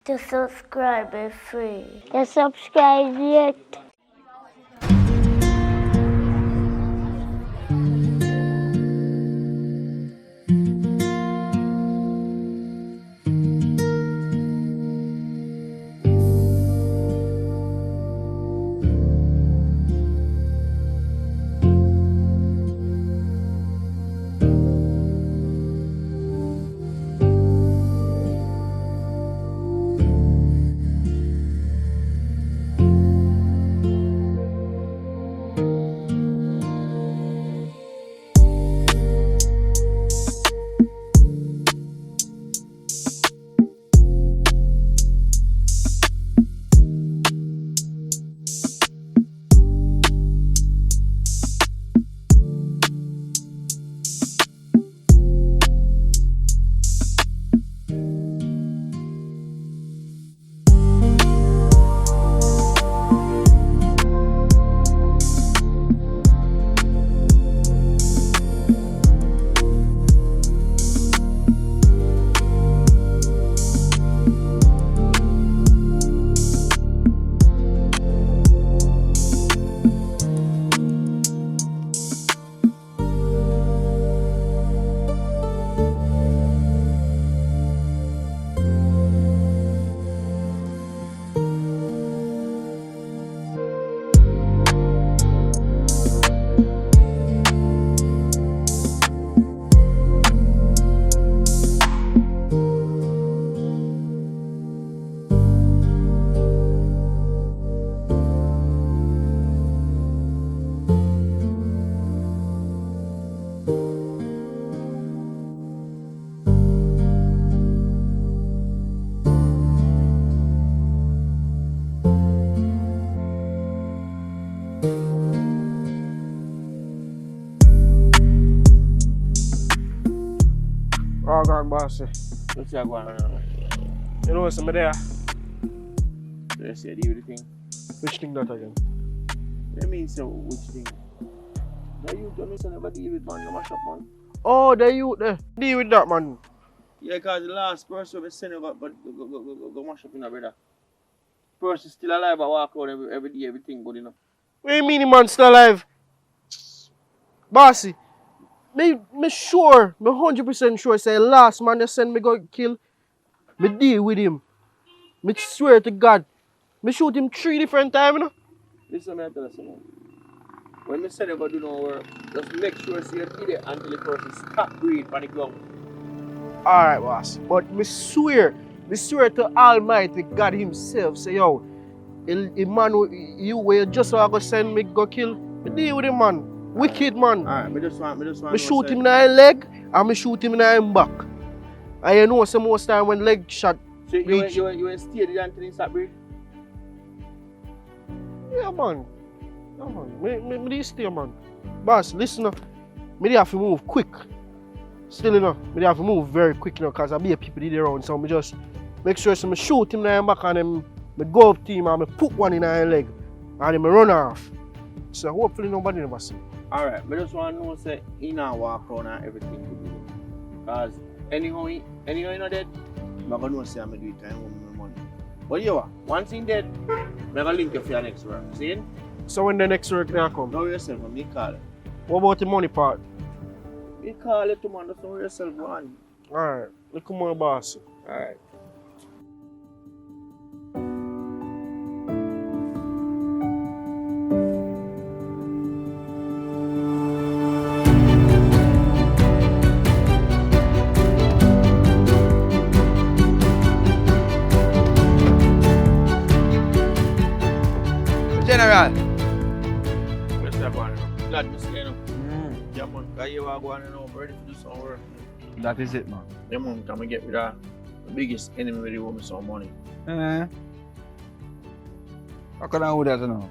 To subscribe is free. To subscribe yet. Oh, God, boss. What's that going on? You know what's there? Let's see, do the thing. Which thing that again? What do you mean, so which thing? Now you don't listen about deal with man, you mash up man. Oh, the youth there. Deal with that, man. Yeah, because the last person we send about but go mash up in a brother. Person still alive, I walk out every day, everything good enough. What do you mean the man still alive? Bossy, me sure, me 100% sure say last man they send me go kill, me deal with him. Me swear to God. Me shoot him 3 different times, you know? Listen, me I tell you something. When me say they go do no work, just make sure see you there until the person stop breathing on the ground. Alright, boss. But me swear to Almighty God himself, say yo, a man you just go send me go kill, me deal with him, man. Wicked man. Alright, me just want Me shoot him in the leg and me shoot him in the back. And you know some most time when leg shot so reach. you stay there until he stop breathing? Yeah, man. Yeah, man. Me stay, man. Boss, listen up. Me have to move quick. Still, you know, me have to move very quick, you know, because I be a people there around. So me just make sure so me shoot him in the back and then me go up to him and me put one in the leg. And then me run off. So hopefully nobody never see. Alright, but just want to know say he not walk around and everything. Because anyhow he not dead, I'm going to know say I'm going to do it time with my money. But you what? Once he dead, I'm going to link you for your next work. See? So when the next work there come? Know yourself, man. Me call it. What about the money part? Me call it to man, just know yourself, man. Alright, look more boss. Alright. General. Where's that going? Glad to see you. Yeah, man. Because you are going now, I'm ready to do some work. That is it, man. Yeah, man. Come and get rid of the biggest enemy with the woman some money. How can I do that now?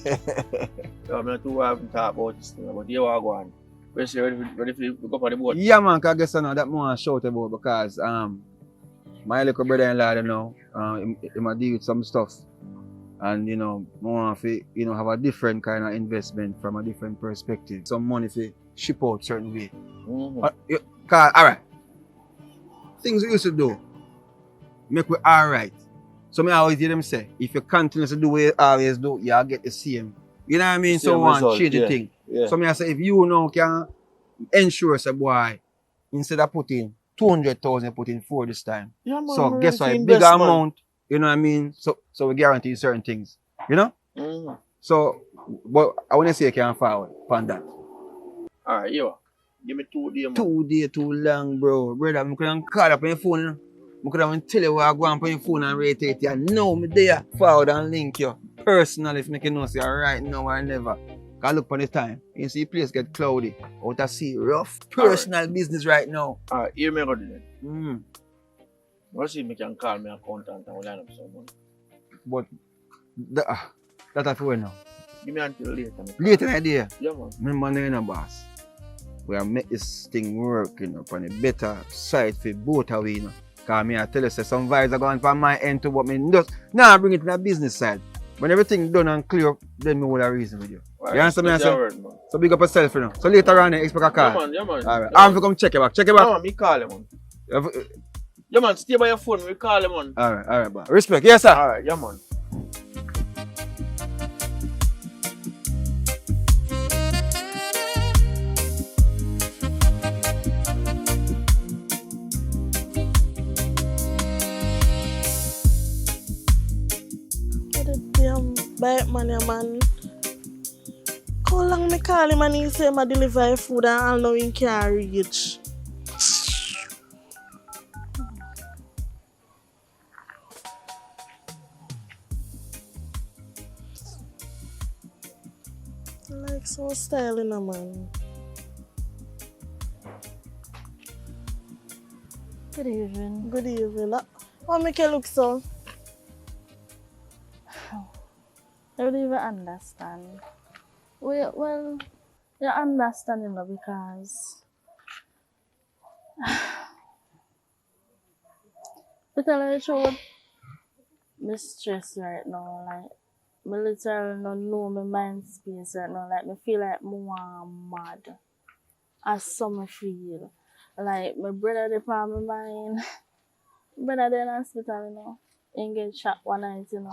Yeah, I'm not too having talk about this thing, but you are going. Where's you ready to go up on the boat? Yeah, man, because I guess I know that more I shout about because my little brother-in-law, you know, he might deal with some stuff. And you know, more of it, you know, have a different kind of investment from a different perspective. Some money for ship out certain way. Mm-hmm. Alright. Things we used to do. make we alright. So me always hear them say, if you continue to do what you always do, you'll get the same. You know what I mean? Same So one result, change the yeah, thing. yeah. So me I say, if you now can ensure say boy, instead of putting 200,000, put in 4 this time. Yeah, man, So I'm guess ready what? to Bigger invest, man. amount, you know what I mean? So we guarantee certain things. You know? Mm. So but I wanna say you can forward on that. Alright, yo. Give me 2 days, man. 2 days too long, bro. Brother, I could have called up on your phone. You know? I could have tell you where I go on your phone and rate it. You know me there. Forward and link you. Personally, if you know say right now or never. Cause look on the time. You see the place get cloudy. Out of sea, rough. Personal business right now. Alright, here me go do then. Mm. Let's see if me can call me accountant and we'll line up some money. But that I feel now. Give me until later. Me. Later in the day, Yeah, man. remember you know, boss. We have make this thing work, you know, on a better side for both of we, you know. Cause me I tell you, say some vibes are going from my end to what me just now bring it to the business side. When everything done and clear, then me will have reason with you. Right, You understand me? I that's say? your word, man. So big up yourself, you know. So later on, expect a call. Yeah, man, yeah, man. Alright. Yeah, I'm going to come check you back. Check you man. back. No, man, me call him, man. Yeah, man, stay by your phone. We call him, man. Alright, bro. Respect. Yes, sir. Alright, yeah, man. What a damn bite man, yeah, man. How long me call him and he say I deliver food and I know he can't reach. I like so styling, man. Good evening. Good evening. How make you look so? I don't even understand. Well, you understand, you know, because to tell you the truth, I'm stressed right now. Like, I literally don't know my mind space right now. Like, I feel like I'm mad. As some feel. Like, my brother dey on my mind. Brother dey in hospital, you know. He get shot one night, you know.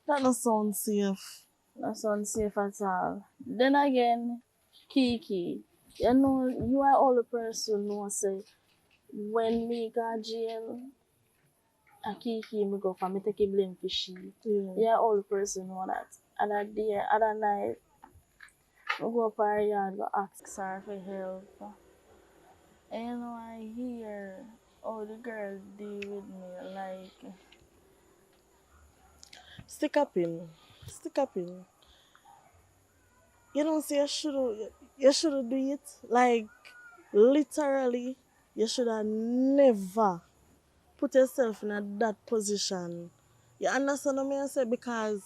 That don't sound safe. That's unsafe at all. Then again, Kiki, you know, you are all the person who say, when me go jail, a Kiki me go for me take a blame for she. Yeah. You are all the person who know that. And that day, other night, I go up her yard, go ask her for help. And you know, I hear how the girl deal with me, like, Stick up in. Stick up in. You don't say you should do it. Like literally, you should have never put yourself in that position. You understand what I say? Because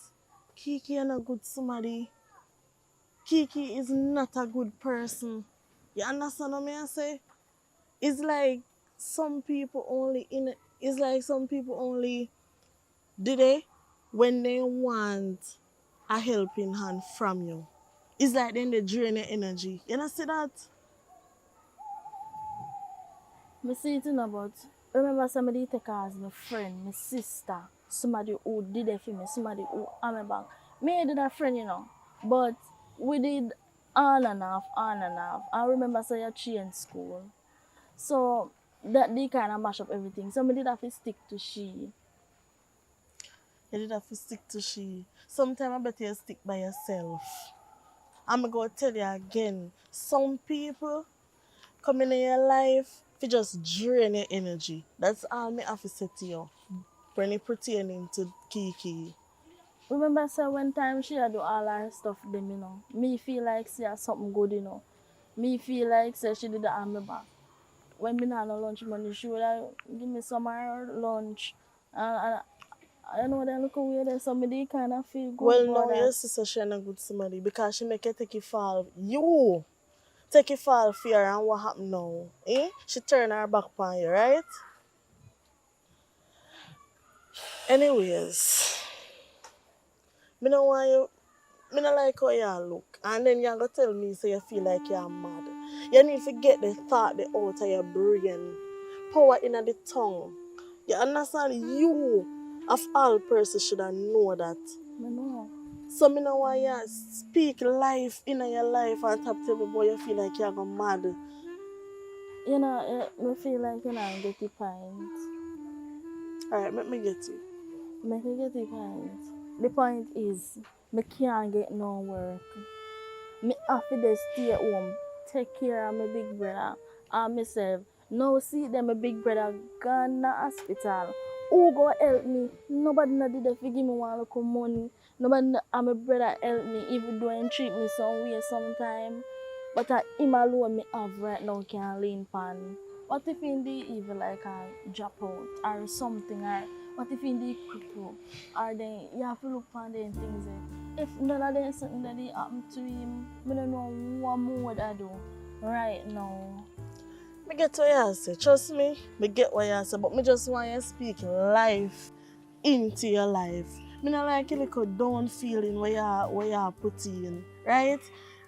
Kiki is not good somebody. Kiki is not a good person. You understand what I say? It's like some people only do they when they want a helping hand from you. It's like then they drain your energy. You know see that? I see it, you know, but remember somebody take her as my friend, my sister, somebody who did it for me, somebody who I'm a back. Me did a friend, you know, but we did on and off, on and off. I remember say you change school. So that they kind of mash up everything. So I did have to stick to she. You did have to stick to she. Sometimes I better you stick by yourself. I'm going to tell you again, some people come in your life to just drain your energy. That's all me have to say to you. When it pertaining to Kiki. Remember say one time she had do all her stuff them, you know. Me feel like she has something good, you know. Me feel like say she did the arm me back. When me not no lunch money, she would have give me some of her lunch. And I know that look away there, somebody kind of feel good Well, about no, that. your sister she not good somebody because she make you take it fall. You take it fall fear and what happened now? Eh? She turn her back on you, right? Anyways, me no want you. Me no like how you look, and then you go tell me so you feel like you're mad. You need to get the thought the out of your brain. Power in the tongue. You understand? You, of all persons, should have know that. I know. So me no want you speak life in your life and top tell me boy you feel like you're going mad. You know, I feel like you know get the point. Alright, let me get you. Make I get the point. The point is, me can't get no work. Me have to just stay at home, take care of my big brother and myself. Now see them my big brother gone to hospital. Who go help me? Nobody not did fi give me one little money. Nobody and my brother help me even though he treat me some way sometime. But him alone me have right now can lean pan. What if in the even like a drop out or something, or what if in the cripple, or then you have to look on them things. If none of them something that they happen to him, I don't know what more I do right now. Me get what you say. Trust me, me get what you say, but me just want you to speak life into your life. Me not like a little down feeling where you put in, right?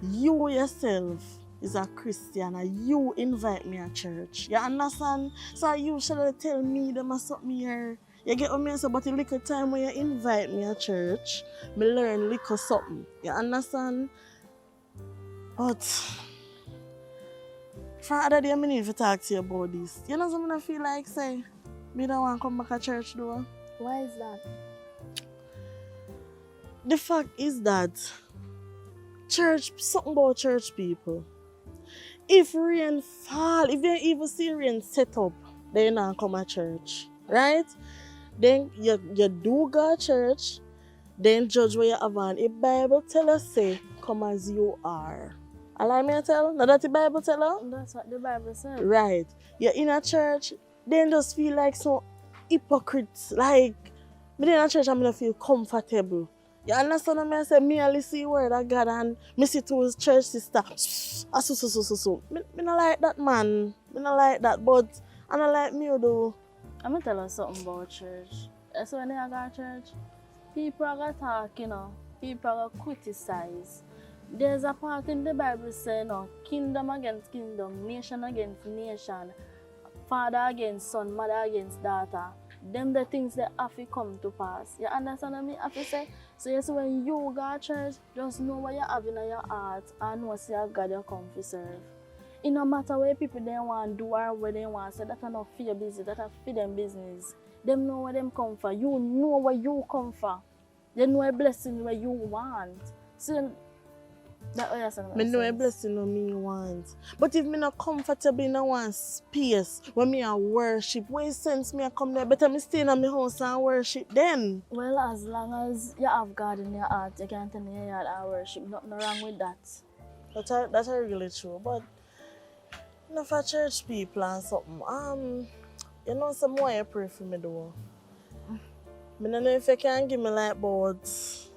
You yourself is a Christian and you invite me at church. You understand? So you should tell me them or something here. You get what me say? But the little time when you invite me at church, me learn little something. You understand? But for other day, I need to talk to you about this. You know something I feel like say? Me don't want to come back to church though. Why is that? The fact is that church, something about church people. If rain fall, if they even see rain set up, they not come to church. Right? Then you do go to church, then judge what you have on. If Bible tell us say, come as you are. Allow me to tell? Now that the Bible tell us? That's what the Bible says. Right. You're in a church, then just feel like some hypocrites. Like, me in a church, I'm gonna feel comfortable. You understand what I say? Me only see word of God and me see to his church sister. So. Me not like that, man. Me not like that, but I not like me though. I'm gonna tell you something about church. So when I go to church, people are gonna talk, you know. People are gonna criticize. There's a part in the Bible saying, no, kingdom against kingdom, nation against nation, father against son, mother against daughter. Them the things that have to come to pass. You understand what I mean? Have to say? So yes, when you go to church, just know what you have in your heart and know say God you come to serve. It no matter what people they want to do or what they want to say, that's not for your business, that's for them business. Them know where them come from. You know where you come from. They know a blessing where you want. So that way I know a blessing on me want. But if me not comfortable in one space where me a worship, what sense me a come there? Better me stay in my house and worship then. Well, as long as you have God in your heart, you can't turn your yard and worship. Nothing wrong with that. That's really true. But you know, for church people and something, you know, some more you pray for me though. I don't know if you can give me like about,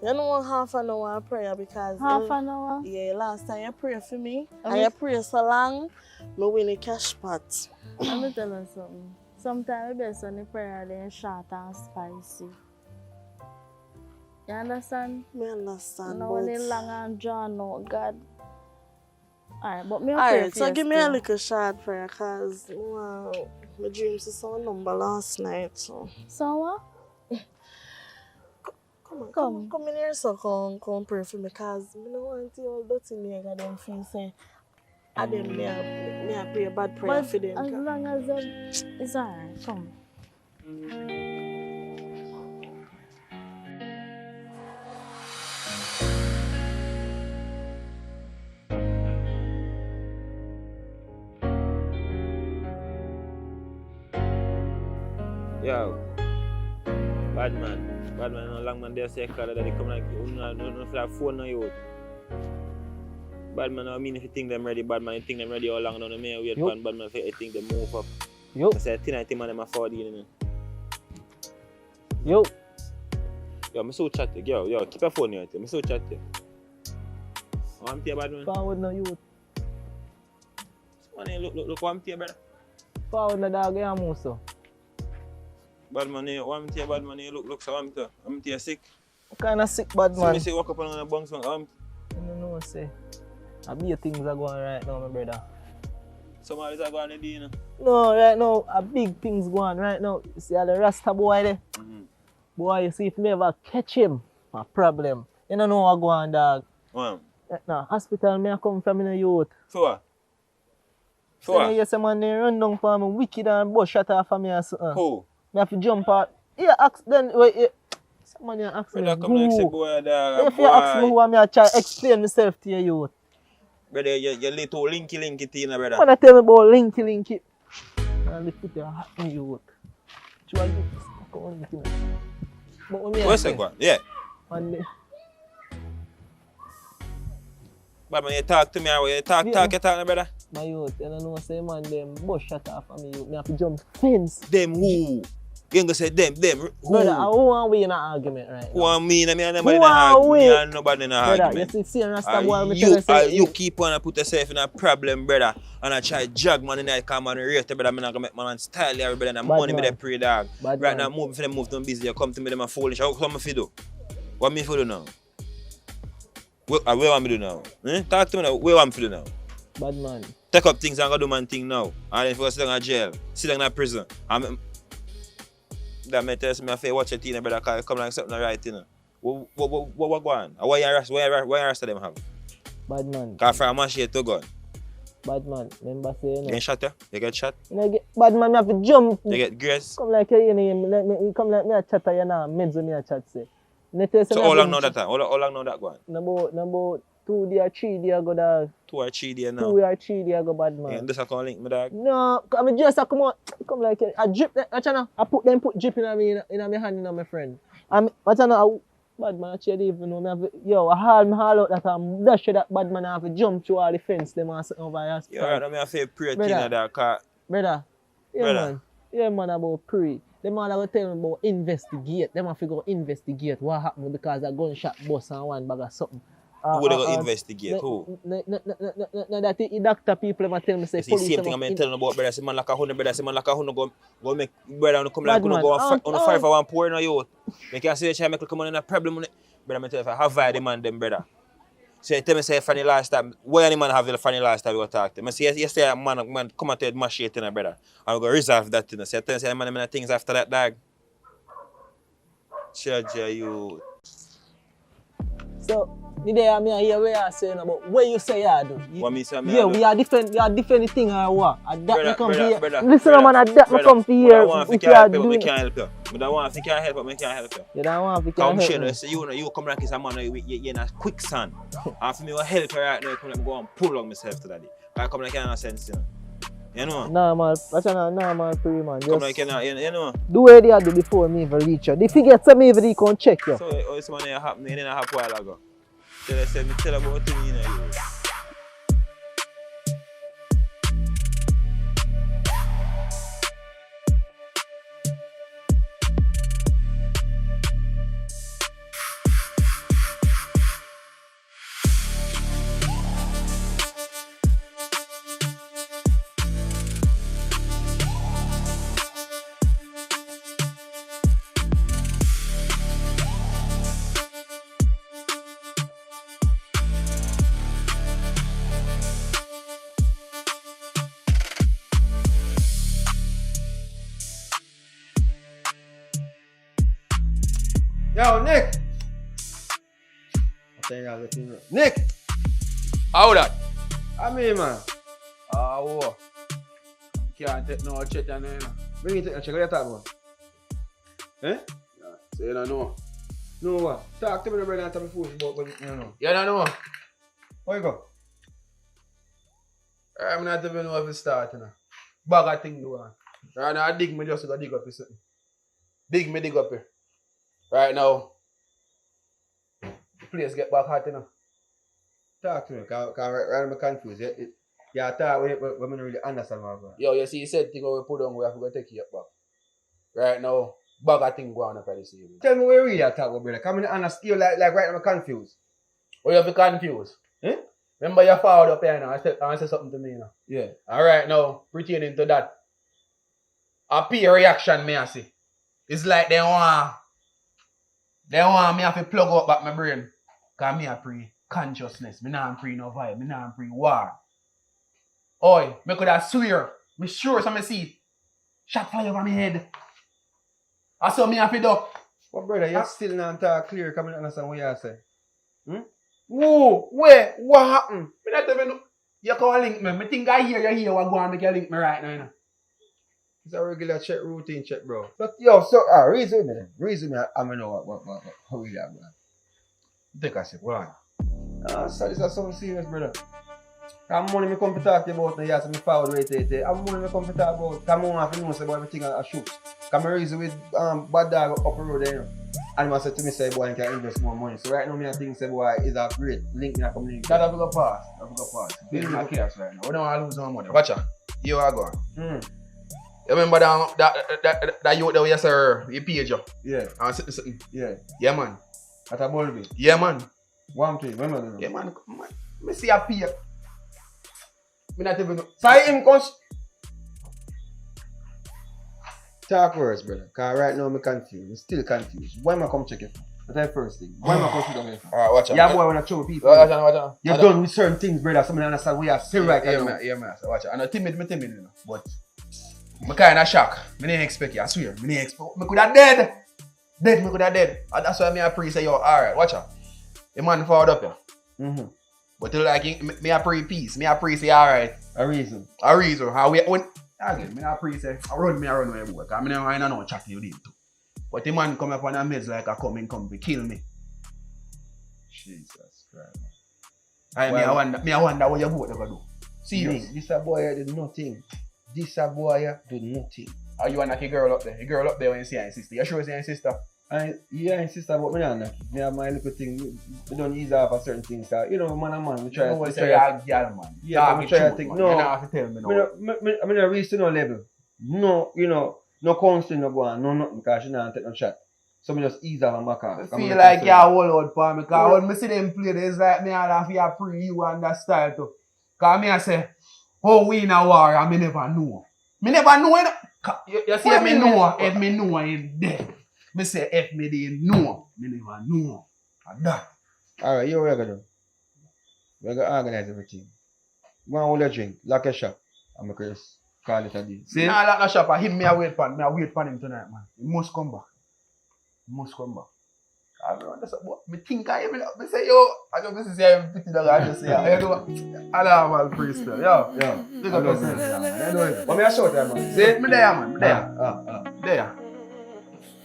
you know, half an hour of prayer because Half an hour? yeah, last time you pray for me and you pray so long, I win a cash pot. Let me tell you something. Sometimes it's best when the prayer then short and spicy. You understand? Me understand. Now when it's long and drawn out, God. Alright, but me pray Alright, for so you give me a still. little short prayer because wow, my dreams is so number last night. So So what? come in here so come pray for me because I don't want to all dirty nigga them feel say I them me a pray a bad prayer But for them. as long as it's alright, come. Yo, bad man, no long man they say that they come like no for that phone on you. Bad man, I mean if you think them ready, bad man, you think them ready how long now the may wait for bad man if you think they move up. Yo, I say tonight man them a 40 you know. yo, Yo, I'm so chatty, yo, keep your phone here, I'm so chatty. Oh, I'm here, bad man. forward no youth. Man, look, I'm here, brother. Forward no dog, yeah, Muso. Bad man, I'm here, bad man, look, so I'm here sick. Kinda sick, bad So man. me say walk up on the bunks, man, I don't know, say. I be things are going right now, my brother. some of these are going to do, you know. No, right now, a big things going right now. You see all the Rasta boy there? Boy, you see if me ever catch him, a problem. You don't know what go on, dog. Wow. Nah, hospital me I come from in the youth. For what? For So now what? you say man they run down for me wicked and bust shot off for me or something. Who? Me have to jump out. Yeah, ask then wait, yeah. Someone you ask me Brother, come like say who? boy, dog, If you ask me boy. who I me I try explain myself to you youth. Brother, you little linky thing, brother. Wanna tell me about linky. And the put your hat in youth. Try to stuck on the thing. But when me I What's say, that one? Yeah. man, But when you talk to me, you talk, brother. my youth, you don't know say man them bust shot off for me youth. Me have to jump fence. Them who? You ain't gonna say them, who? Brother, I want we in an argument right Who now. are me? Me and Who nobody in are a we? me and nobody in a Brother, argument. you see Rasta boy, me tell you You, say you keep on put yourself in a problem, brother. And I try jog man in there, come on and rate brother. I'm not gonna make man style everybody and money me man. they pray dog. Bad Right man. now, move for them move to busy. You come to me, them a foolish. How come I do? What me for do now? Where want me do now? Talk to me now. Where want me do now? Bad man. Take up things and go do man thing now. And if you sit down in jail, sit down in prison. That may tell me if you watch a teen, brother, cause come like something right, you know. What go on? Why you arrest them have? Bad man. Cause from a machete to gun. Bad man. Remember say you You know. get shot, you get shot, You know, bad man, me have to jump. you get grace. Come like you know, let me come like me a chatter, you know, meds me a chat say. You tell So me how have long to- now that time? How long now that go on? About 2 days, 3 days ago, dog. 2 or 3 days 2 now. or 3 days ago, bad man. Yeah, this I can link me dog. No, I mean just come out, come like I drip that. I put drip in me hand in my friend. I'm bad man. Actually even know me have yo I haul out that I'm dash that bad man have to jump through all the fence them and sit over here. Yeah, right now me have to pray Brother. teen that car. Brother, yeah Brother. man. Yeah man about pray. Them all will tell me about investigate. Them have to go investigate what happened because a gunshot bust and one bag of something. Who they go investigate? Who? No, that the doctor people ever tell me say You see, same thing I'm telling about brother. Say man like a hundred, brother. Say man like a hundred go make brother on come like Bad man. go on fight for one poor no you. Make you say try make come on in a problem. Brother, me tell you, have I demand them brother. So you tell me say funny last time. Why any man have the funny last time we go talk to him? I say yes, say man come and tell my shit in brother. I'm gonna resolve that thing. So I tell you say man things after that dog. Judge you. So, the day I hear where you saying about what you say you do. What me say me Yeah, do? we are different the thing or what? And that me come here. brother, Listen brother, man, and that me brother, come I here. want If to you are help you, but me doing can't help you. I don't want to help, but me can't help you. you don't want to Come help share, me. say you come like it's a man you're in a quicksand. And for me to help you right now, you come like go and pull on myself to that day. I come like you have sense, you know. You know? Nah man, that's not nah man free man. Come Just like you know. do what they do before me even reach you. The figure tell me if they can check you. So this man here happened, it didn't happen a while ago. Tell about thing, you know. Yo, Nick! I'm saying I'll let you know. Nick! How that? I mean, man. Oh, can't take no chat and you know. Bring it in. Check what you talking about. Eh? So you don't know. No, what? Talk to me, brother, and tell me foolish about what you know. You don't know. Where you go? I'm not even know if it start, you know. Bag of thing do on. Right now, I dig me just to go dig up here something. Dig up here. Right now, the place get back hot, you know. Talk to me, because right now I'm confused. Yeah, talk when I don't really understand what I'm going. Yo, you see, you said thing we put on, we have to go take it back. Right now, bag of thing going up at this evening. Tell me where you really are talking about, brother. Come in and understand, like right now I'm confused. Oh, you have to confused. Eh? Remember you forward up here now, I said something to me now. Yeah. Alright now, pertaining to that. A peer reaction me I see. It's like they want me have to plug up back my brain. Cause me a pre consciousness. Me not pre no vibe. Me not pre war. Oi, me could have swear Me sure so me see it. Shot fly over my head. I saw me have to duck. But brother, you still not talk clear, come and understand what you say. Whoa, where? What happened? Me not even know. You can't link me. Me think I hear you here what go on make you link me right now, you know. It's a regular check, routine check, bro. But yo, so reason me, I know what how we are, man. Take a sip, what? So this is something serious, brother. I'm money me come to talk to you about now, yes, me forward rate it. I'm money me come to talk about. Come on, have to know say about everything I shoot. Come reason with bad dog up the road there, you know. And I said to me say boy, you can invest more money. So right now me I think say boy is a great link me a community. That have to go pass. Have to go pass. Business not chaos right now. We don't want to lose no money. Watch out. You are going. You remember that youth that we sir, you page you. Yeah. And something. Yeah. Yeah man. At a ball bit. Yeah man. One thing, remember Yeah man. Me see a pay. Me not even know. So him come talk words, brother. Cause right now I'm confused. I'm still confused. Why am I come check it? That's the first thing. Why am I come sit down here? Alright, watch out. Yeah, boy, when I show people. Watch out. You're done with certain things, brother. Some of understand what you say right now. Yeah, man. So watch out. And I'm timid, you know. But I'm kind of shocked. I didn't expect you, I swear. I didn't expect. I could have dead. Me could have dead. And that's why I pray say, yo, alright, watch out. The man forward up here. But you like, me I pray peace. Me I pray say, alright. A reason. How we, when, again, me I pray say, I run my boy. Because I don't know chat to you did too. But the man come up on a meds like a come to kill me. Jesus Christ. I wonder what you both ever do. Serious. This a boy did nothing. This a boy do nothing. Are you a girl up there? A girl up there when you see her sister. You sure it's your sister? Yeah, and sister, but me not knock it. Me have my little thing. We don't ease off of certain things. You know, man and man, we try to say you're a girl, man. Yeah, we try to think. No, you don't have to tell me no. I mean, I reach to no level. No, you know, no counseling no go on, no nothing, because she don't take no shot. So me just ease off and back off. I feel like you're a whole out for me, because when I see them play, it's like me and have to pre you and that style too. Because me I say, oh, we in a war, and me never know. Me never know, you see, me know, if me know him dead. Me say, if me didn't know, me never know. And that. Alright, you what we're gonna do? We're gonna organize everything. Go and hold your drink, lock your shop, and make us call it a day. See? Nah, lock no shop, I him, me I wait for him tonight, man. He must come back. I don't know, me think I even me say, yo, I don't know, say I'm pity dog, I just say, I do, I priest, yo. Look at this, what me I show them, man? See, me there, man, me there. There.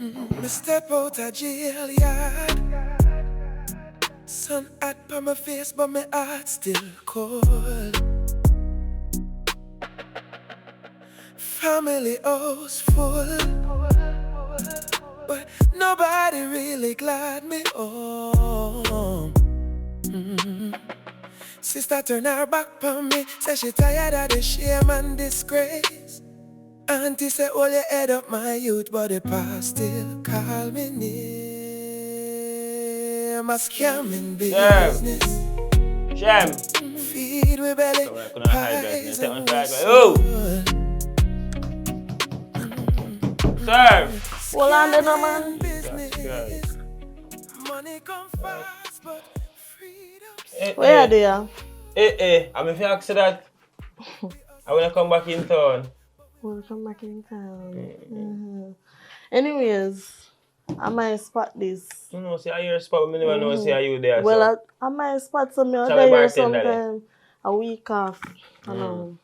Me step out of jail yard. Sun hot on my face, but my heart still cold. Family house full, but nobody really glad me home. Sister turn her back on me, say she tired of the shame and disgrace. Auntie say, hold your head up, my youth, but the past still call me name. A scamming business. Sham. Feed we belly. Pies and oh! Serve. Hold on there, man. business. Money come fast, but freedom. Where are they? I'm if you ask that, I wanna come back in town. We'll come back in town. Anyways, I might spot this. No, see, I hear a spot, but I never know see you there. Well, I might spot some Shall other we here bartend sometime. A week off. I know.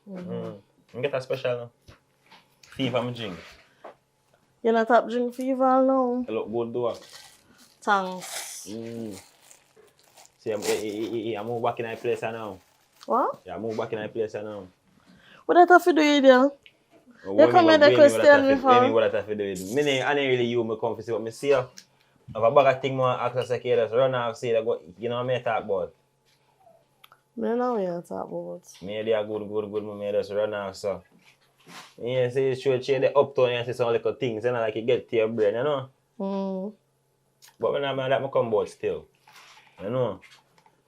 Get a special now. Fever me drink. You're not up drink fever now? I look good though. Thanks. See, I move back in my place now. What? Yeah, I move back in my place now. What that have to do with you? You come here to question me for? What that have to do with me? I ain't really you, me come to see what me see. If a bag of thing more access I can just run off, say that go, you know what I talk about? Me know what you talk about. Me they are good, me just run off so. Yeah, see, it's true, change the uptown and see some little things, you know, like you get to your brain, you know? But when I'm that, I come about still. You know?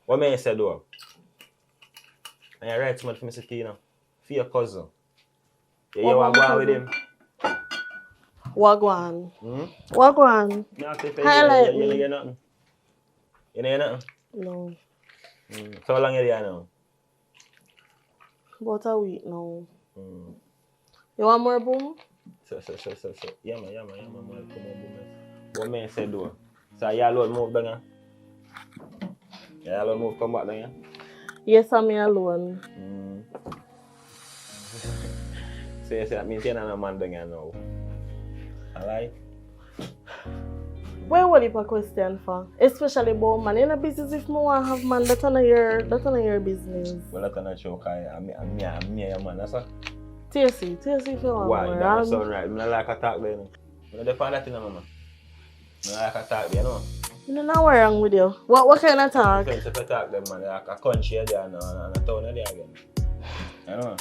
What may I say though? And you write something for me to you know? For your cousin. You hear what go on with him? Wagwan. Wagwan. Highlight me. You hear nothing? You hear nothing? No. So how long you there now? About a week now. You want more boom? So. Yeah, man, come on, boom. What man said though? So you alone move down here? You alone move come back down here? Yes, I'm here alone. So you say that means you're not a man down here now. Alright? Where would you question for? Especially about man. In a business, if I want to have man, that's not your business. Well, that's not true, because I'm a man, that's all. TSC if you want. Why? That sound right. I don't like to talk there. I don't depend on that, mama. I don't like to talk there, you know. You know what's wrong with you? What kind of talk? If you talk them, man, like a country there and a town there again. You know?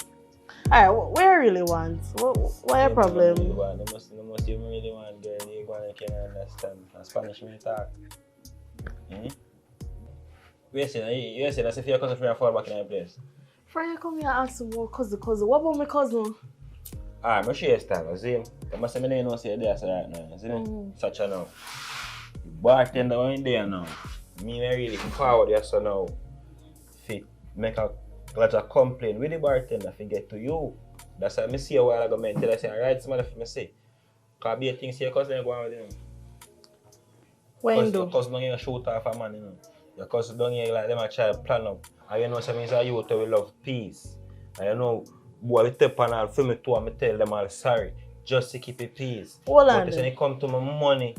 Alright, what you really want? What your problem? The most you really want, girl, you can understand. And Spanish when you talk. You say that's if your cousin friend fall back in your place. Friend, come here and ask me about cousin. What about my cousin? Alright, I'm sure you style, see him. I must say, I know say there right now, see me? Such a now. The bartender in there now. Me really forward yes so now. Fit make a lot of complaint with the bartender if get to you. That's why I see a while ago, man. Tell I say, alright, somebody for me say. Because be a thing, see your cousin go on with him. When do? Your cousin don't even shoot off a man, you know. Your cousin don't even like them a try to plan up. And you know, some means you to love peace. And you know, boy, we tip on all film too, and I tell them all sorry. Just to keep it peace. Hold But on. when it come to my money,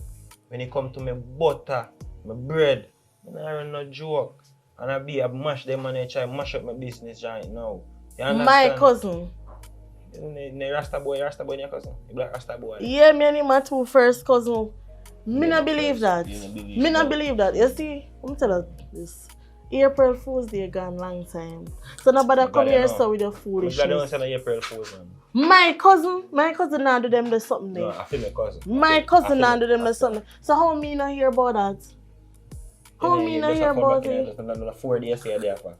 when it come to my butter, my bread, I don't run no joke. And I mash them and I try to mash up my business right now. You understand? My cousin. The Rasta boy in your cousin? The black Rasta boy? Yeah, me and him are two first cousin. Me Yeah, not believe that. you don't believe Me not that. believe that. You see, I'm telling you this. April Fool's Day gone long time. So nobody come Glad you here know. so with your I'm glad you foolishness. don't say no April Fool's, man. My cousin now do them the something No, there. I feel my cousin. My cousin now do them the something. So how me not hear about that? How me not hear about it? Just 4 days here there for.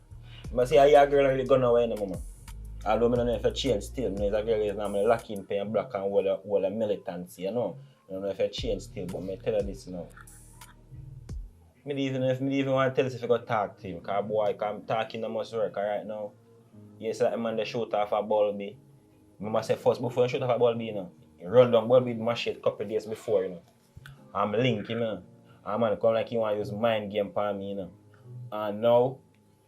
But see, I girl really gone away in the moment. Although I don't know if I change still, because a girl is now lacking paying black and all the militancy, you know. I don't know if I change still, but I tell her this now. Me even want to tell us if I go talk to him, because boy, I'm talking that must work right now. Yes, that man they shoot off a bulby. I must say first, before you shoot off a bulby, you know, you run down bulby with machete a couple of days before, you know. I'm link him, you know. And man come like he want to use mind game for me, you know. And now,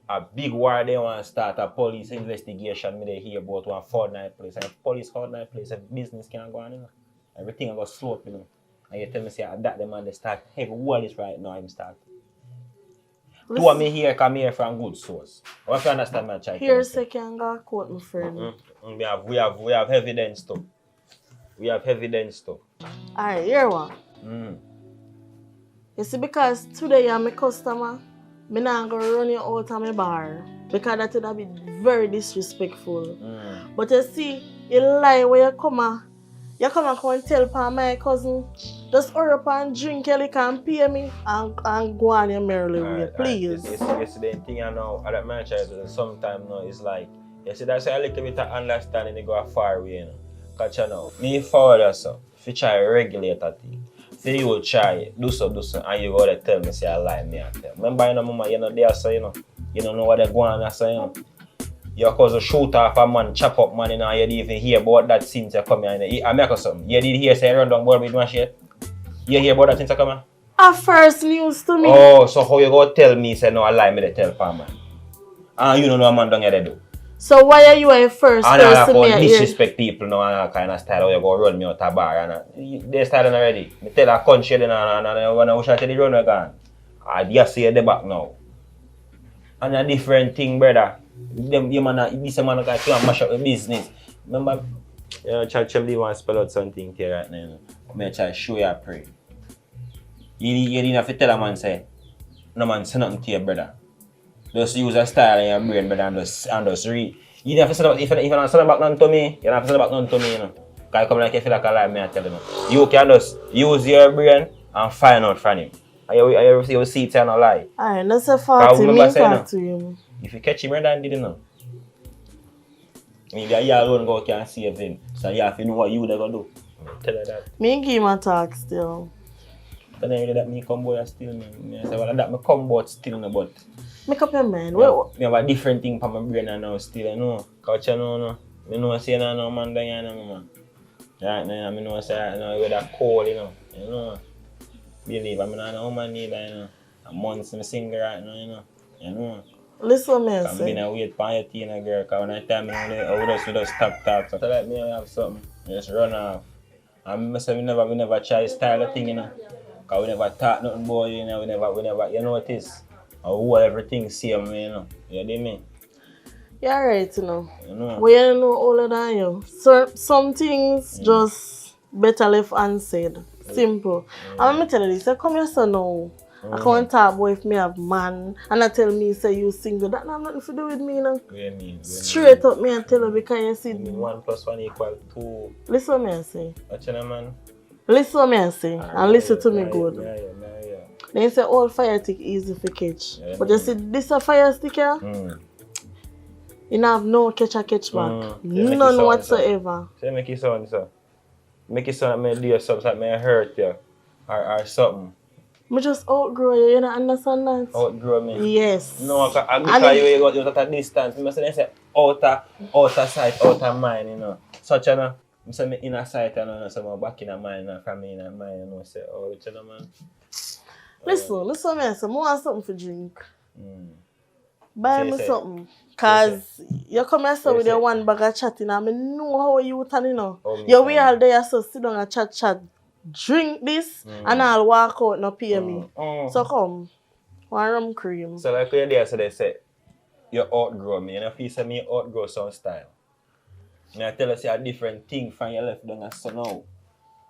a big war they want to start a police investigation me they hear about one fortnight place. And if police fortnight place, if business can't go on, you know. Everything will go slope, you know. And you tell me say that the man they start heavy war is right now, him start. Two of me here come here from good source. What you understand my child? Here second go court, my friend. We have evidence too. We have evidence too. Alright, here one. You see, because today I'm a customer, I'm not going to run you out of my bar. Because that would be very disrespectful. But you see, you lie where you come and tell pa my cousin, just hurry up and drink your liquor and pay me and go on your merrily way, please. You see the thing I know, that my child sometimes now is like, you see that's a little bit of understanding they go far away, you know. Because you know, me forward also, if you try to regulate that thing. Say you will try, do so, and you go to tell me, say I lie, me and tell. Remember, you know, mama, you know, there, so, you know, you don't know what they're going on, so, you know. Your cousin shoot off a man, chop up man, you know, you didn't even hear about that since you come here. I make something. You did hear say run down board with machine? You hear about that since you come here? A first news to me. Oh, so how you go tell me, say no, I lie, me they tell for man. And you don't know what man down here they do. So why are you a first and person I here? disrespect people now and that kind of style how you go run me out of bar and they started already. Me tell a country then and when I wish I tell the run we gone. I just see the back now. And a different thing, brother. This man can come and mash up the business. Remember, you know, Chad Chemley want to spell out something here right now. You know. I'm try to show you a pray. You didn't have to tell a man say, no man say nothing to your brother. Just use a style in your brain, brother, and just read. You don't have to say that if you don't say back none to me, you don't have to say back none to me, you know. Because you come like you feel like a lie, me I tell you. You can just use your brain and find out from him. And you see it's not lie. Alright, that's a fault to me talk to him. If you catch him, brother, didn't know. Maybe you alone go can save him. So you have to know what you they gonna do. Tell her that. Me give him a talk still. But then really that me come boy still, man. I say, well, that me come boy still, no, but Make up your mind. me have a different thing for my brain now still, you know. Because you know, I know say no man down here, man. Right now, I know say right now with that cold, you know. Believe I mean I know woman need that, you know. A month I'm single right now, you know. Listen, me I'm been say. a wait for your teen girl, cause when I tell me we just stop talk. So like me have something, just run off. And I say we never try style of thing, you know. Cause we never talk nothing about you, you know, we never you know what it is. And we hold everything same, you know. You know me? You're right, you know. You know. We don't know older than you. So some things just better left unsaid. Simple. And let me tell you this, I come here so now. I can't talk about if me have man and I tell me say you single. That have nothing to do with me, you know. What do you mean? Straight up me and tell you because you see. 1 + 1 = 2. Listen what me I say. What you know, man? Listen what me I say. And listen to me good. Yeah. They say all fire stick easy for catch. Yeah, but you see this a fire stick here? You have no catch back. None whatsoever. So make it sound so. Make it sound like me do something like me hurt you. Or something. Me just outgrow you, you don't understand that? Outgrow me? Yes. No, because you got at a distance. I say outer sight, outer mind, you know. Such a no. I say me inner sight, you know, so my back in the mind and from me in the mind, you know, say, oh, you know, man. Listen, me say, I want something to drink. Buy me something. Cause you come here so with your one bag of chatting and I know how you turn, you know. You we all there so sit down and chat. Drink this and I'll walk out and pay me. So come. One rum cream. So like you're there, so they say, you outgrow me. And if you say me outgrow some style. And I tell you say a different thing from your left down so now.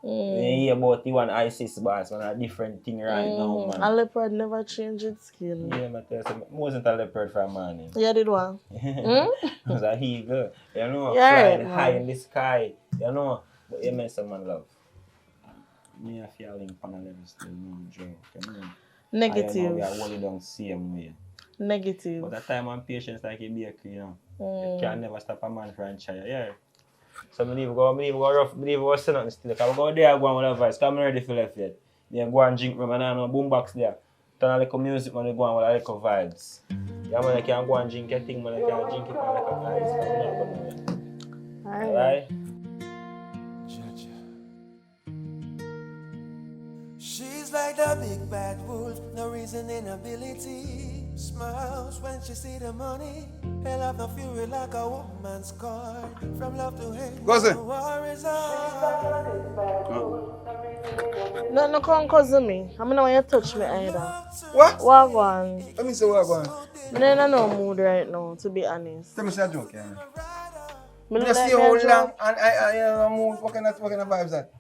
You hear about the one ISIS boss, one a different thing right now, man. A leopard never change its skin. Yeah, but I wasn't a leopard for a man. Yeah, did one. It was a eagle. You know, yeah, flying high in the sky. You know, but you make someone love. Me a feeling on a level still no joke. You know? Negative. I know we are holding down same way. Negative. But that time and patience like a bakery, you know. You can never stop a man from trying. Yeah. So I leave go rough, I go say nothing still. Because I go there, I go on with a voice, because I'm ready for left yet. Then go and drink room and I know boombox there. Turn a little music when you go on with a little vibes. Yeah, man, I can go and drink your thing, man, I can drink it on like a ice. Alright? She's like the big bad wolf, no reasoning ability. Smiles when she see the money. Hell have no fury like a woman's card. From love to hate, the war is on. No, come cousin me. I mean, when you touch me either. What? What one? Let me say what one. I'm in no mood right now, to be honest. Tell me say a joke, yeah. Me Just like see me how a joke. long and I no mood. What kind of vibes that?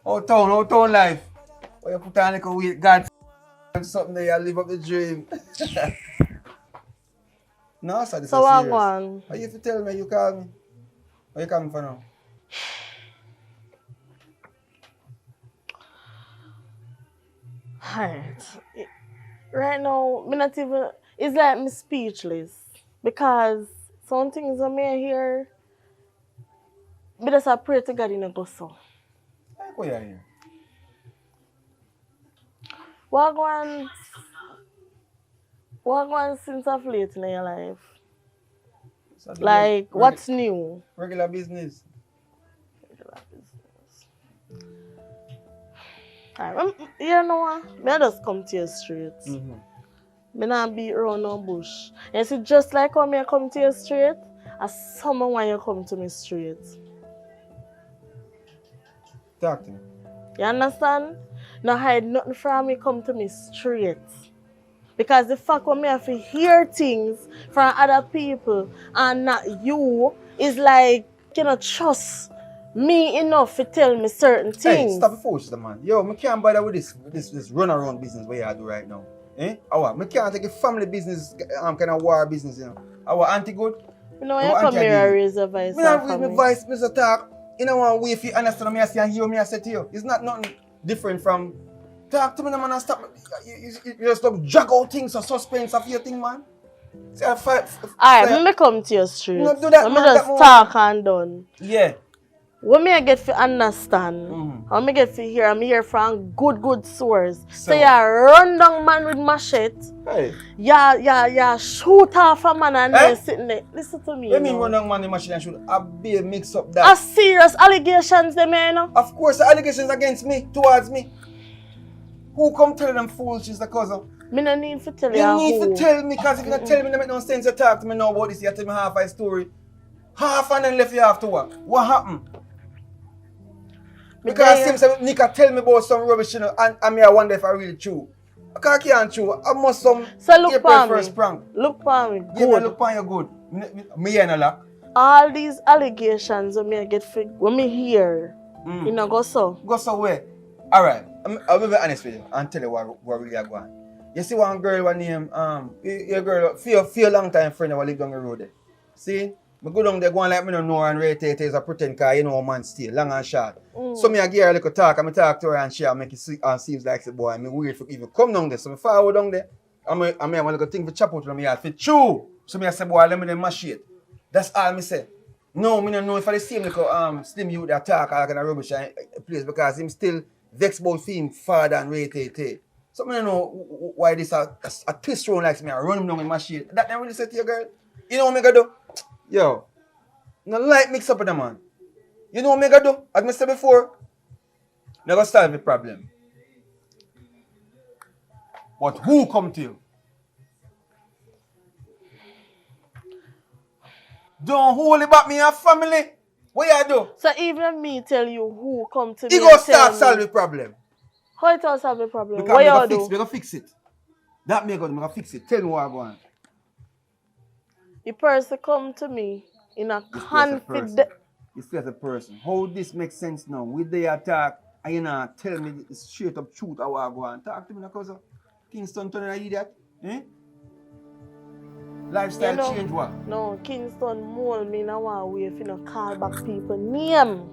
How town life. Where you put on like a weight, God and something there, you live up the dream. No, sir, this So is what serious. one? Why you have to tell me you call me? Where you coming for now? Right now, me not even. It's like me speechless because some things I may hear. Me just pray to God in a go so. Why go here? What going since of late in your life? So Like what's new? Regular business. Alright, you know what? Me just come to you straight. Me not beat around no bush. And see, just like how me come to you straight, as someone when you come to me straight. Talk to me. You understand? No hide nothing from me, come to me straight. Because the fact when me have to hear things from other people and not you is like you cannot trust me enough to tell me certain things. Hey, stop it first, man. Yo, I can't bother with this run around business where you do right now. I can't take a family business, kind of war business, you know. Our auntie good. You know, you come here and raise your voice. Me not raise my voice, Mr. Talk. You know one way if you understand me, I say and hear me, I say to you. It's not nothing different from talk to me, man, and stop. You just stop drag out things or suspense of your thing, man. See, Alright, let me come to your street. No, do that, let me man, just that talk and done. Yeah. what me I get to understand, how me get to hear, I'm here from good source. So you run down man with machete, Hey. yeah, shoot off a man and then sitting there. Listen to me. What mean run down man in machine and shoot? I be a mix up that. A serious allegations them, you know? Of course, the allegations against me, towards me. Who come tell them foolishness, the cousin? Me no need to tell you. You need to tell me, because if you don't tell me, it make no sense to talk to me now about this. You tell me half a story. Half and then left you after what? What happened? Because it seems like Nika tell me about some rubbish, you know, and me I wonder if I really true. I can't true. I must some April 1st prank. Look for me. Yeah, me look for you good. Me ain't a lot. All these allegations when me get when me hear, you know, go so. Go so where? Alright, I'll be very honest with you and tell you what really are going. You see one girl one name, your girl, feel long time friend that live down the road there. See? I go down there going like me don't know her and rate it as a pretend car, you know a man still, long and short. So me I give her a little talk and I talk to her and she make it seems like the boy, I'm weird for even come down there. So I follow down there. I have a little thing for chop out on me yard for true. So me I say, boy, let me them mash it. That's all me say. No, me don't know if I the same little slim youth that talk all kind of rubbish and place because him still vexed about him father and rate it. So I don't know why this a twist round like me. I run him down with my shit. That never really said to your girl. You know what me gonna do? Yo, no light mix up with the man. You know what me gonna do? As I said before, me gonna solve the problem. But who come to you? Don't hold it back me and family. What you do? So even me tell you who come to me. You go start solve the problem. How it will solve the problem? Because what you do? We gonna fix it. That me gonna fix it. Tell me what I want. The person come to me in a confident. This as a person. How this makes sense now? With the attack, and you know, tell me the straight up truth how I go and talk to me because Kingston turning an idiot. Eh? Lifestyle change what? No, Kingston mold me in a one way if you don't call back people name.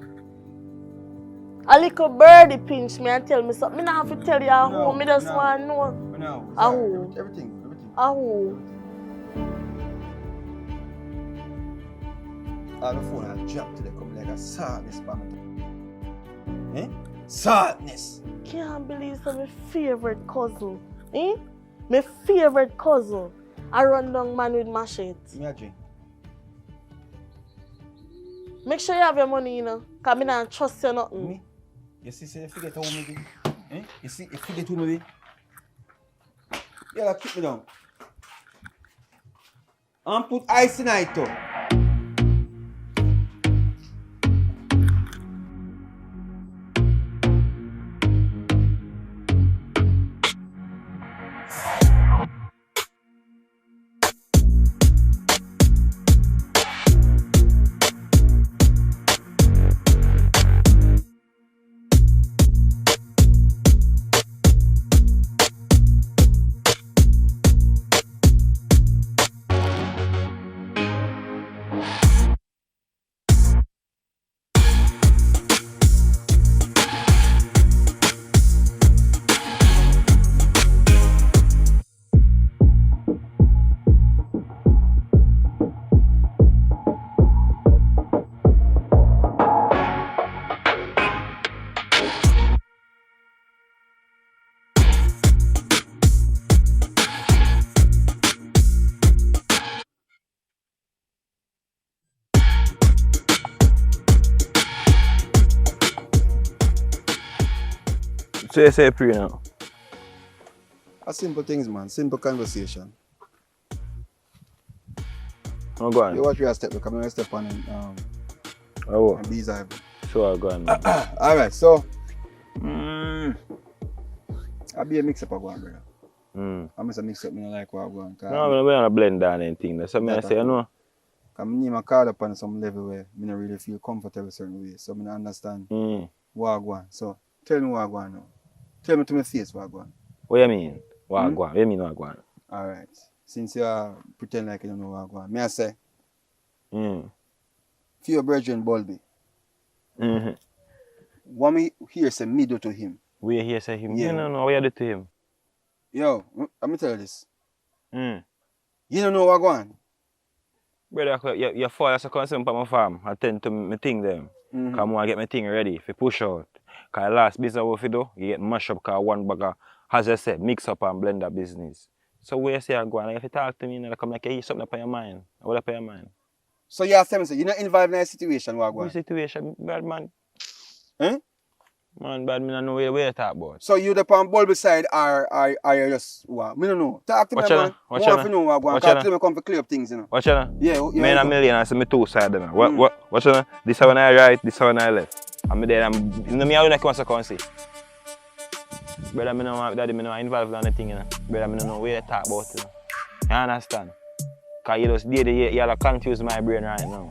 A little birdie pinch me and tell me something. I don't have to tell you who. Me just want to know. No. Who? Everything. Who? All the phone I'll drop to the come like a sadness for me. Eh? Sadness. Can't believe it's my favorite cousin. Eh? My favorite cousin. I run down man with machete. Me a drink. Make sure you have your money, you know. Because I don't trust you nothing. Me? You see, you forget how me be. Eh? You see, you forget who me be. Yeah, keep me down. And put ice in it too. So you say pray now? A simple things, man. Simple conversation. Oh, go on. You watch where I step, because I'm going to step on and these are. Sure, go on. Alright, so. I'll be a mix up of one, brother. I'm just a mix up, I like what I'm going. No, I'm going to blend down anything. That's what I say, you know. Because I need my card up on some level where I don't really feel comfortable certain ways. So I don't understand what I'm going. So tell me what I'm going now. Tell me to my face what I'm going. What you mean? What I'm going? What you mean what I'm going? Alright. Since you pretend like you don't know what I'm going, may I say? For your brethren, Bulby. What me hear say me do to him? We hear say him? Yeah. You don't know what you do to him. Yo, let me tell you this. You don't know what I'm going. Brother, you fall as a concern for my farm. I tend to me thing them. Mhm. Cause I want to get my thing ready if you push out. Cause last business what you do, you get mash up cause one bag of, as I said, mix up and blend the business. So where you say I go and if you talk to me, you come like you something up on your mind. What up on your mind? So you have to say, you're not involved in a situation, what go Which on? situation, bad man? Eh? Man, bad man, I know where you talk about. So you the on Bulb side or you just what? Me don't know. Talk to Watch me, out man. now, watch I want out to now. know what go on. Watch Cause out today me come to clear up things, you know. Watch out now. Yeah, Me and a go. million, I say me two sides. Watch out now. This is when I right, this is when I left. And me there, you know me, I don't want to come and see. Brother, me know, daddy, me know involved in anything, you know. Brother, me don't know where you talk about, you know. You understand? Cause you just did it, you confuse my brain right now.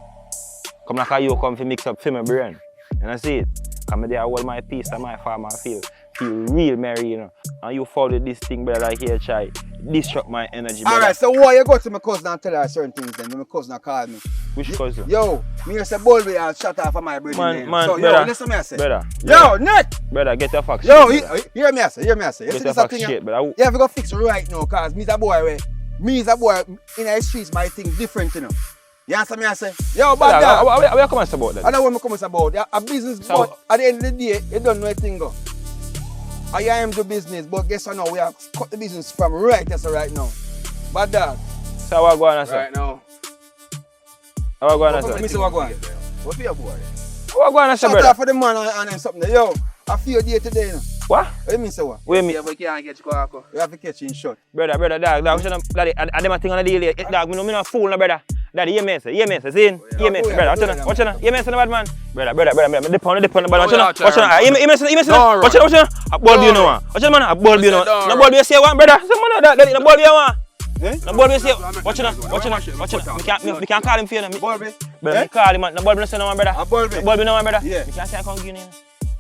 Come like you come to mix up for my brain. You know see it? Cause me there hold my peace and my farm and feel real merry, you know. And you followed this thing, brother, like here try disrupt my energy, brother. Alright, so why you go to my cousin and tell her certain things then when my cousin call me? Which cousin? Yo, me say Bulby I'll shut off of my brain. Man, so brother, yo, listen me I say. brother, Yo, Nick! Brother, get your facts Yo, straight, hear me I say. You Get see your this facts thing? straight, brother. You have to go fix it right now, cause me's a boy in the streets might think different, you know. You answer me I say? Yo, bad dog. What you come and say about that? I know what my comments about. A business, So, but at the end of the day, you don't know a thing go. I am do business, but guess what now? We have cut the business from right now. Bad dog. So what go on, sir? Right now. What go on, sir? Let me see what go on. What for your boy? What go on, sir, Shut brother? off for the man and then something there. Yo, I feel day today, you know. What? What you mean say what? Wait a minute. Yeah, but you can't get you. You have to catch in shot. Brother, dog, daddy, I dem a thing on the daily. Dog, me no fool, no brother. Daddy, hear me, sir, see? Hear me, brother, watch out, hear me, sir, bad man. Brother, me dip on the bad, watch out, hear me, sir, watch out, a ball you know, watch out, man, a ball you know, no ball you say one, brother, some man, daddy, no ball you want. No ball you say, watch out, me can't call him for you, Bulby? brother, me call him, man, no ball you say no one, brother, A Bulby? no ball you know one, brother, Yeah. me can't say I come give you,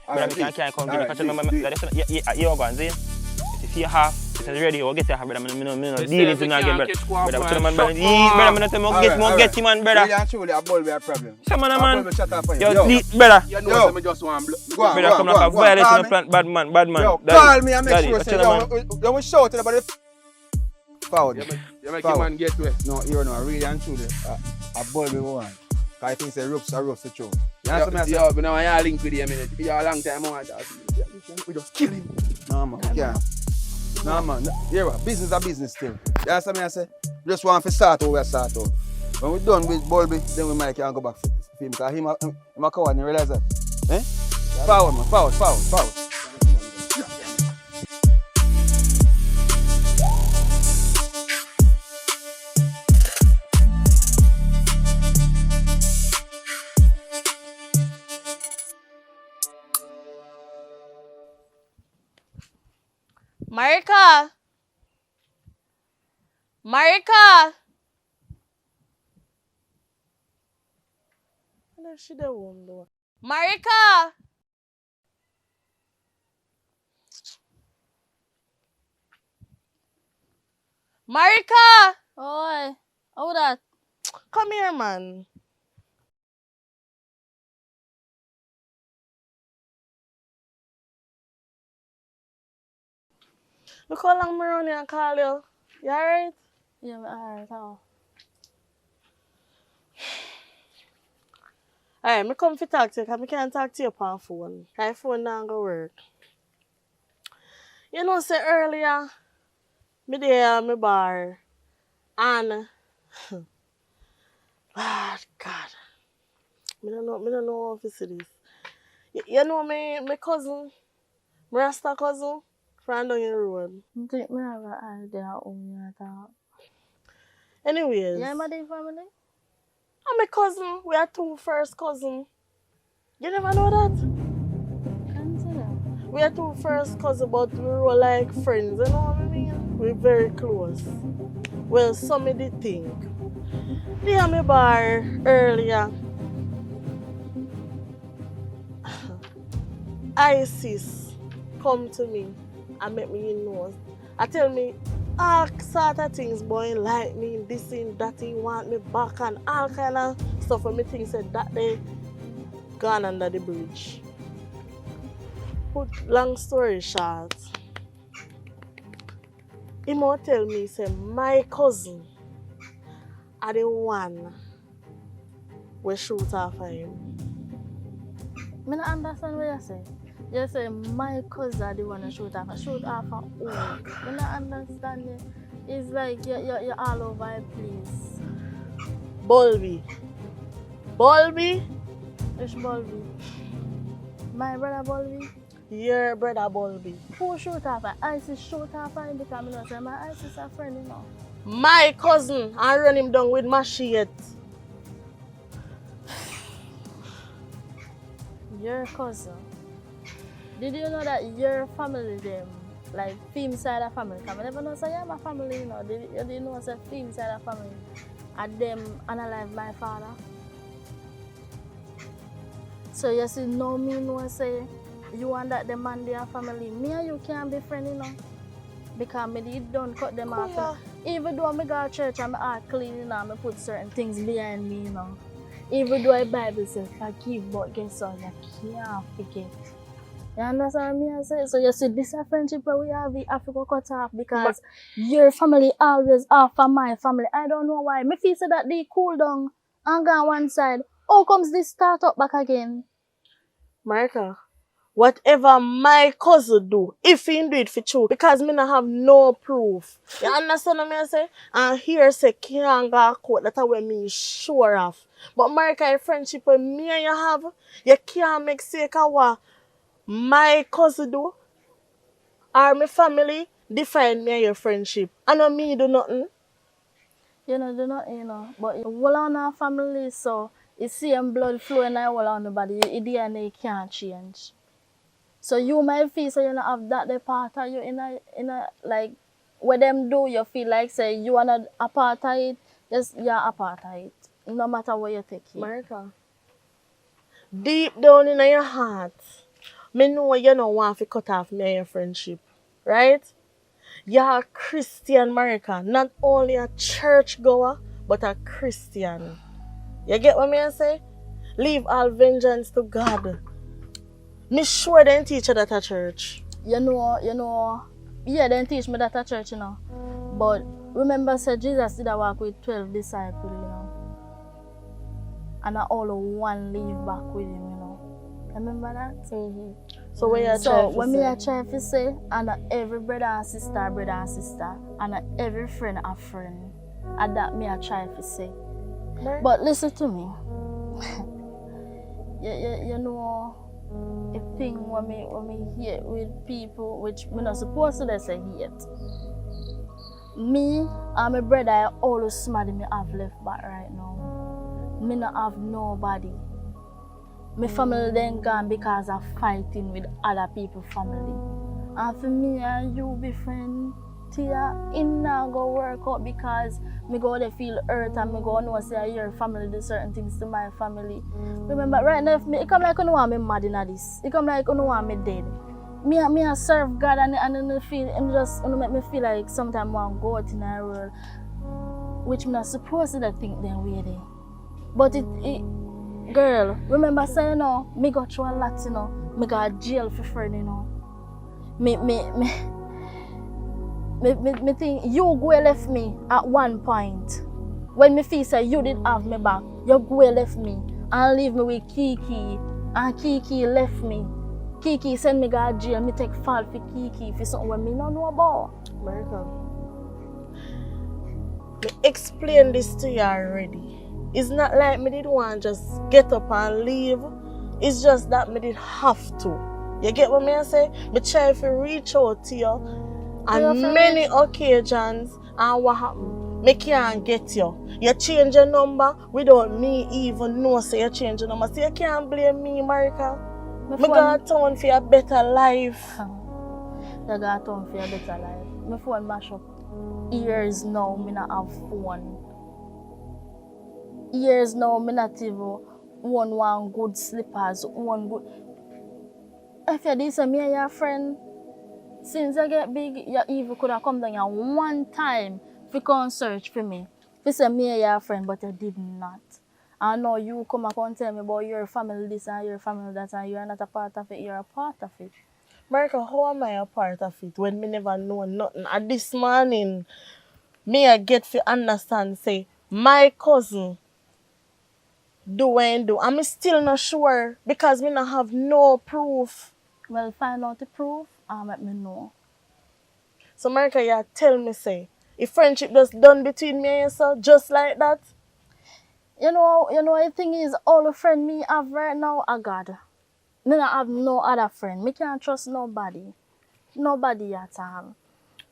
Alright, brother, me can't come give you, alright, catch him, do it. daddy, you go and see. If you have, it's ready, you get there, brother. Me no They deal say into we no can't game, catch brother. squad Brother, man, brother, shut brother, me no Alright, tell get him, man, brother. Really and truly, a Bulby a problem. Some man, A man. Bulby shut off for you. Yo, brother. You know, Yo. me just want Go on, Brother, come like a violation of plant, bad man. Yo, Daddy, call me and make daddy, sure watch say, out, yo, man. you will shout about it. Forward. You make your man get to it. No, you know, really and truly, a Bulby one. Cause I think say ropes are rough to throw. You answer me, I say? Yo, but now I link with him, minute. You a long time on that. We just kill him. No, man, we can't. No, man. Hear what? Business is business still. You understand me? I say, just want to start over, start out. When we're done with Bulby, then we might can go back for him. Because him a coward, you realize that? Eh? Forward, man. Forward. Marika! What if she the one though? Marika! Oi, how that? Come here, man. Look how long me run here and call you. You alright? Yeah, me alright, how? Alright, me come fi talk to you because I can't talk to you on phone. My phone not go work. You know, say earlier, me there at my bar and God, me don't know how to say this. You know my cousin, my Rasta cousin, from down the road. I think me have an idea how you talk. Anyways, You remember the family? I'm my cousin. We are two first cousins. You never know that? Can't say that. We are two first cousins, but we were like friends, you know what I mean? We're very close. Well, some of the think. They had me bar earlier. ISIS come to me and make me know. I tell me all sort of things, boy, like me, this and that, he want me back and all kind of stuff. And me think said that they gone under the bridge. Put long story short, he might tell me, say, my cousin are the one we shoot off of him. Me not understand what you say. You say my cousin the one to shoot off. Shoot off a who? Me not understand it. It's like you're all over the place. Bulby. Bulby? Which Bolby? My brother Bolby? Your brother Bulby. Who shoot off? I see shoot off him because I know say my ice is a friend, you know. My cousin, I run him down with machete. Your cousin. Did you know that your family them, like film side of family, I never know say you're my family, you know. You didn't know say film side of family. And them unalive my father. So you see no me know say you and that the man their family. Me and you can't be friends, you know. Because me did don't cut them off. Yeah. Even though I go to church and I clean, you know, I put certain things behind me, you know. Even though the Bible says forgive, but guess what? You can't forget. You understand what I say? So you see, this is a friendship where we have to go cut off because your family always after my family. I don't know why. Me feel so that they cool down and go on one side. How comes this start up back again? Marika, whatever my cousin do, if he do it for true, because me not have no proof. You understand what I say? And here say can't go court, that's what me sure of. But Marika, a friendship with me and you have, you can't make sake of what my cousin do or my family define me and your friendship. I know me do nothing. You know, do not, you know. But all on our family, so it's same blood flowing all on the body. Your DNA can't change. So you might feel so you don't have that the part of you in a like what them do you feel like say you are not a part of it, yes you're a part of it. No matter what you take it. Marika, deep down in your heart, me know you don't want to cut off me and your friendship. Right? You're a Christian, Marika. Not only a church goer, but a Christian. You get what I say? Leave all vengeance to God. Me sure they teach you that at church. You know, yeah, they teach me that at church, you know. But remember, say Jesus did a walk with 12 disciples, you know. And all one leave back with him, you know. Remember that? Mm-hmm. So when you so when me I try to say, and every brother and sister, and every friend a friend, and that me I try to say. Right. But listen to me. you know, a thing when me hate with people, which me not supposed to say hate. Me and my brother are always somebody me have left back right now. Me not have nobody. My family then gone because of fighting with other people's family. And for me and you be friends, Tia, it not go work out because me go to feel hurt and me go know say your family do certain things to my family. Remember right now if me it come like you know want me mad in this. It come like you know want me dead. Me I serve God and it feel and just make me feel like sometimes I want to go out in the world. Which me not supposed to think then way there. But it girl, remember saying you know, me go through a lot, you know. Me go to jail for friend, you know. Me think you go left me at one point. When me feel say you didn't have me back, you go left me and leave me with Kiki. And Kiki left me. Kiki send me go to jail, me take fault for Kiki for something when me don't know about. America, me explain this to you already. It's not like me did want to just get up and leave. It's just that me did have to. You get what I say? Me try to reach out to you on many occasions and what happened? Me can't get you. You change your number without me even know say you change your number. So you can't blame me, Marika. Me go town for a better life. You go town for a better life. My phone mash up. Years now, me not have phone. Years now, me not even one good slippers, one good. If you this me and your friend, since I get big, you even could have come down here one time to come search for me. You say me and your friend, but you did not. I know you come and tell me about your family this and your family that, and you're not a part of it, you're a part of it. Marika, how am I a part of it when me never know nothing? And this morning, me I get to understand, say, my cousin, do and do. I'm still not sure because me not have no proof. Well, find out the proof and let me know. So Marika, you tell me say, if friendship just done between me and you so just like that? You know the thing is, all the friend me have right now are God. Me not have no other friend. Me can't trust nobody. Nobody at all.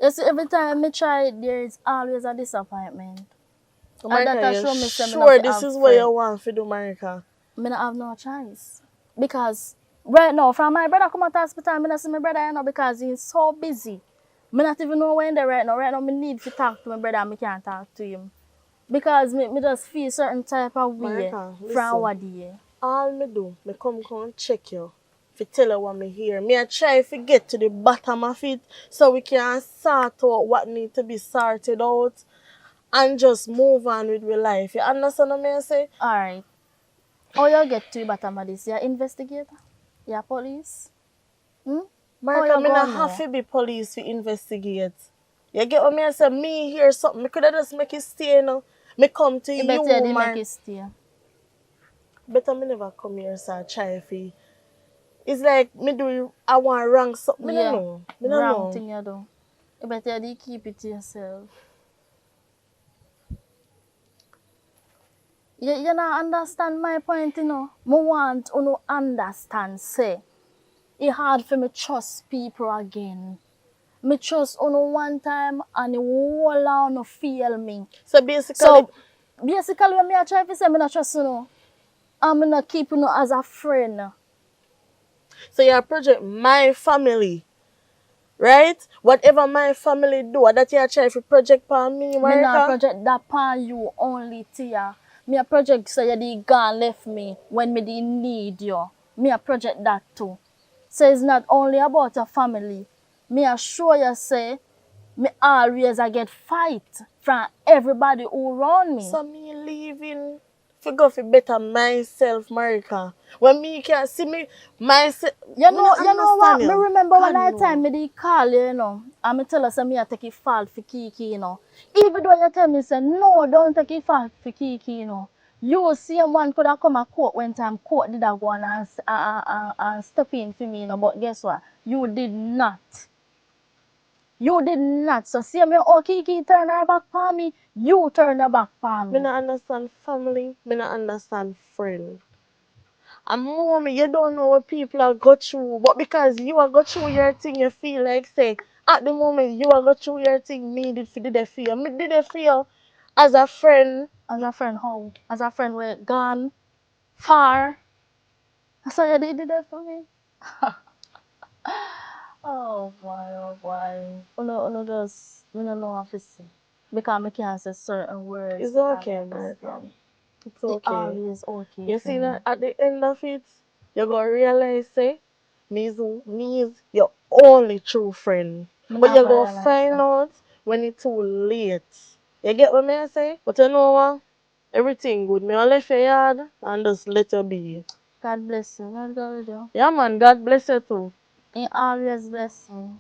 You see, every time me try, there is always a disappointment. So And Marika, that you show me say me not sure fi this have is what friend. you want to do, Marika? Me not have no choice. Because right now, from my brother come out of hospital, me not see my brother you know because he's so busy. Me not even know when there right now. Right now, me need to talk to my brother and me can't talk to him. Because me just feel certain type of way Marika, from listen. what day. All me do, me come check you. Fi tell you what me hear. Me I try to get to the bottom of it so we can sort out what need to be sorted out and just move on with your life. You understand what me say? Alright. How you get to the bottom of this? You investigator? You police? How Marika, you me go not have know? to be police to investigate. You get what me say? Me hear something, me coulda just make it stay now. Me come to You you, better they Mar. make it stay. Better me never come here so I try fi. It's like me do I want wrong something. Me don't Yeah. know. Me don't Wrong know. thing you do. You better they keep it to yourself. You not understand my point, you know. Me want you to understand, say. It's hard for me trust people again. Me trust you one time and the whole lot no feel me. So basically, So basically when me I try to say me not trust you, and me not keep you as a friend. so you project my family, right? Whatever my family do, that you try to project on me, Me not Marika. project that upon you only, Tia. Me a project say you did gone left me when me did need you. Me a project that too. So it's not only about your family. Me assure you say, me always I get fight from everybody who around me. So me leaving for go for better myself, Marika. When me can see me myself, You me know not what? understand Me you. remember one God night no. time me did call you, you know, and me tell her say me a take it fault for Kiki, you know. Even though you tell me say no, don't take it fault for Kiki, you know. You see one could have come a court when time court did a go on and step in for me, you know, but guess what? You did not. You did not. So see me, oh Kiki turn her back for me, you turn her back for Me me. not understand family. Me not understand friend. And mommy, you don't know what people are go through, but because you are go through your thing, you feel like say at the moment you are go through your thing, me did it for you. Me did it for you as a friend. As a friend how? As a friend we're gone far. So you did that for me? Oh boy, oh boy. Uno just, we don't know how to say. Because I can't say certain words. It's Because okay, I Martha. understand. It's It okay. always okay You for see me. that at the end of it, you're gonna realize say me is your only true friend. Me But not you're gonna gonna realize find that. out when it's too late. You get what me I say? But you know what? Everything good. Me I left your yard and just let you be. God bless you. God go with you. Yeah man, God bless you too. He always bless me.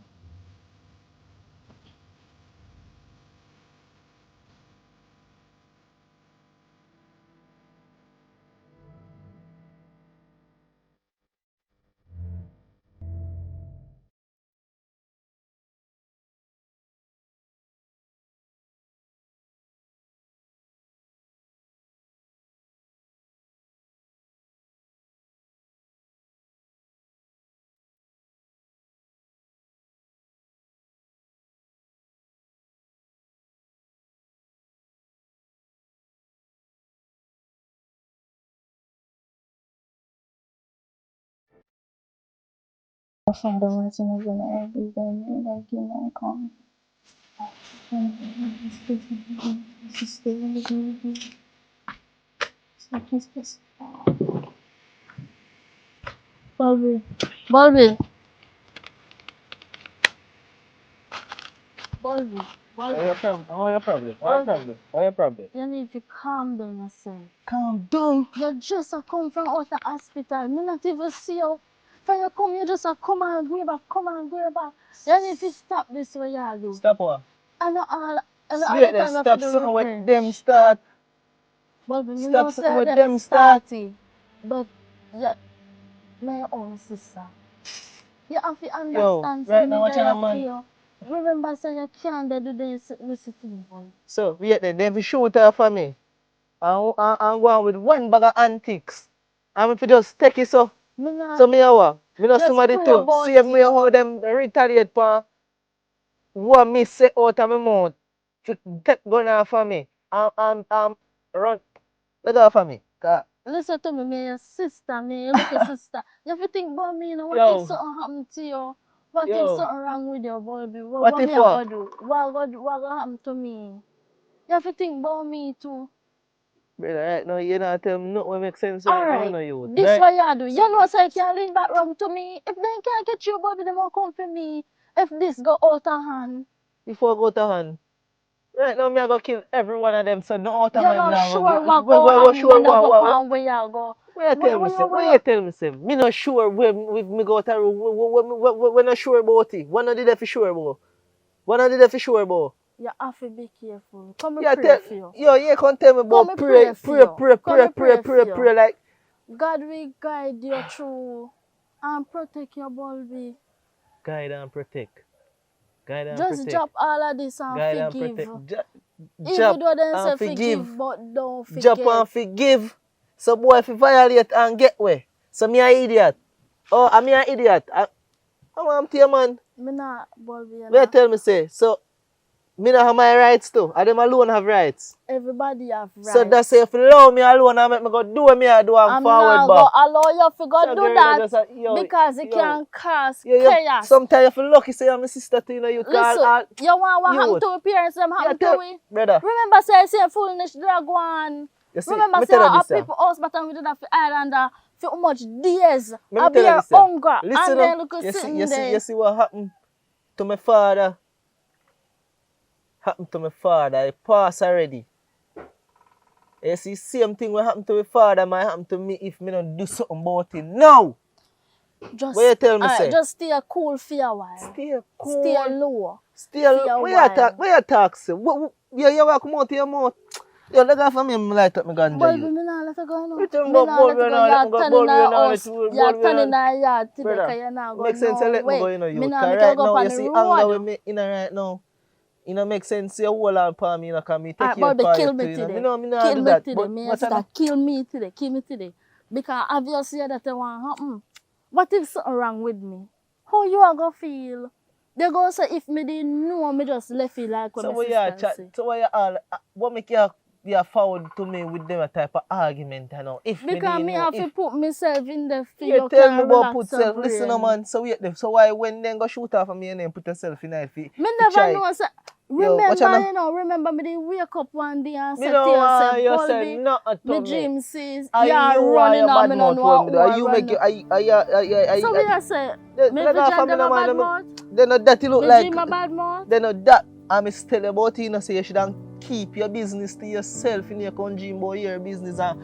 Father, what's in heaven, every day, thy kingdom come. Bobby. Bobby. Bobby. What your problem? What your problem? What your problem? What your problem? You need to calm down yourself. Calm down. You just a come from out the hospital. Me not even see you. When you come, you just a come and go back, come and go back. You need to stop this way you do. Stop what? I know all the Straight there, time you have to stop do something with with me. them start. But we Stop know something say with them them start. starting. But yeah, my own sister. You have to Yo, understand right something now watching a there man. you. Remember say you can't do this thing, boy. So wait then, they shoot her for me. I'm going with one bag of antiques. I'm if you just take it so. Me not So me a what? Me know just somebody pray too. about See if me it. how them retaliate for what me say out of my mouth. To take gun off for me. Run. Let go for me. Listen to me, me your sister, me your little sister. You have to think about me, you know, what if Yo, something happen to you? What if yo. something wrong with your baby? What What if me I what? gonna do? What gonna happen to me? You have to think about me too. Brother, right now you not tell me nothing what make sense right now, you Alright, know you. this Right? what you do. You know say you can't lean back wrong to me. If they can't get you, baby, they won't come for me. If this go out of hand. Before I go to hand. Right now, me I go kill every one of them, so no out of You're my not now. sure what go What happen sure when I go what? from where you go. Where you tell me say? Where you tell me say? Me not sure when me go to when not sure about it. When I did that for sure about. When I did that for sure about. You have to be careful. Come and Yeah, pray for you. you can't tell me Come about and pray for you. Come and pray for you. pray like. God will guide you through and protect your baby. Guide and protect. Guide and Just protect. drop all of this and Guide and forgive. protect. Even though they say and forgive, but don't forget. Jump and forgive. So boy if you violate and get way. So me an idiot. Oh, I'm an idiot. I'm to man. Me not baby. Where tell me say. So me not have my rights too. I them alone have rights. Everybody have rights. So that's say if you allow me alone and make me go do what me I do and I'm forward not back. go allow you to go So do girl, that just, because it can cause you chaos. sometimes if you lucky say I'm a sister to you know you Listen, call you want what happened youth. to your parents, them happen to we? Brother. Remember say I say foolishness drag one. You see, Remember me say tell you our this, people house but we did that for Islander for how much days. Me I tell you bear this, hunger listen and then up. look You sitting there. see what happened to my father. Happened to my father. He passed already. You see, same thing what happened to my father might happen to me if me don't do something about it. No! Just, what you tell me say? just stay cool for a while. Stay cool. Stay low. Stay low. Where you talk say? You walk come out of your mouth. Yo, let go for me, I'm light up my ganja. Baby, me not let it go, no. You tell me Me about not bulb, let it you go. know, let me You're go turning bulb, you our know, house. let You're bulb, turning our yard today, brother, because you're not going make sense, no let me way. go, you know, Me you. not make Right you go now, on you the see anger with road. me in right now. You know, make sense, you hold on for me, you know, because me take your Baby, part kill too, me you know. today. Me know Kill do me that, today. but Me what's sister, that? kill me today. Kill me today. Because obviously that it won't happen. What if something wrong with me? How you are going to feel? They go say if me didn't know, me just left it like what So my what sister you chat, say. so what you all, what make you forward to me with them type of argument, you know? If me Because didn't me know, have to if put myself in the field. you You tell me can about relax put your self, listen brain. man, so wait there. So why when them go shoot off of me and then put yourself in it? Me never know. Say, remember me did wake up one day and Me say to don't want yourself, you say Colby, nothing to me me. dream says, Are you're you running your on bad me, no mouth know for me? who Are are you make you? running. So we just say, me Let go vision from me them no a bad man. mouth? They know that you look Me like. dream a bad mouth? They know that. I'm still tell you about it, you know, say you should keep your business to yourself in your country, about your business and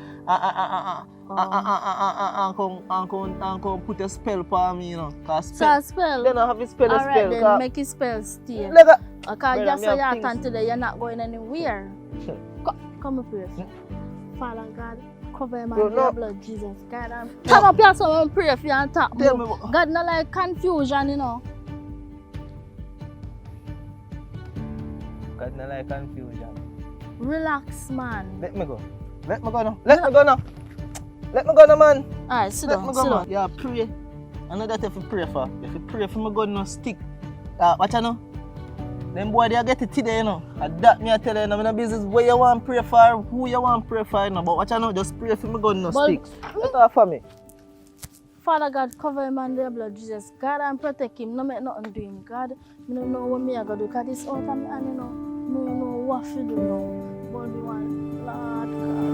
come put a spell for me, you know. So spell? They don't have a spell. Alright then, make it spell stay. Because just so you're done today, you're not going anywhere. Come up here. Father God, cover him in your blood, Jesus. God, come up here so we pray for you and talk more. God not like confusion, you know. God not like confusion. Relax, man. Let me go. Let me go now. Let me go now. Let me go now, man. Alright, sit down, sit down. Yeah, pray. I know that if you pray for. If you pray for me, God no stick. Watch you know. Them boy they get it today, you know. That me I tell you, I'm in a business where you want pray for, who you want pray for, you know. But watch you know, just pray for me, God no stick. Let off for me. Father God, cover him under your blood, Jesus. God, and protect him. No make nothing to him. God, I don't know what me I gotta do. Because it's out of me and you know, no know what to do now. But we want, Lord God.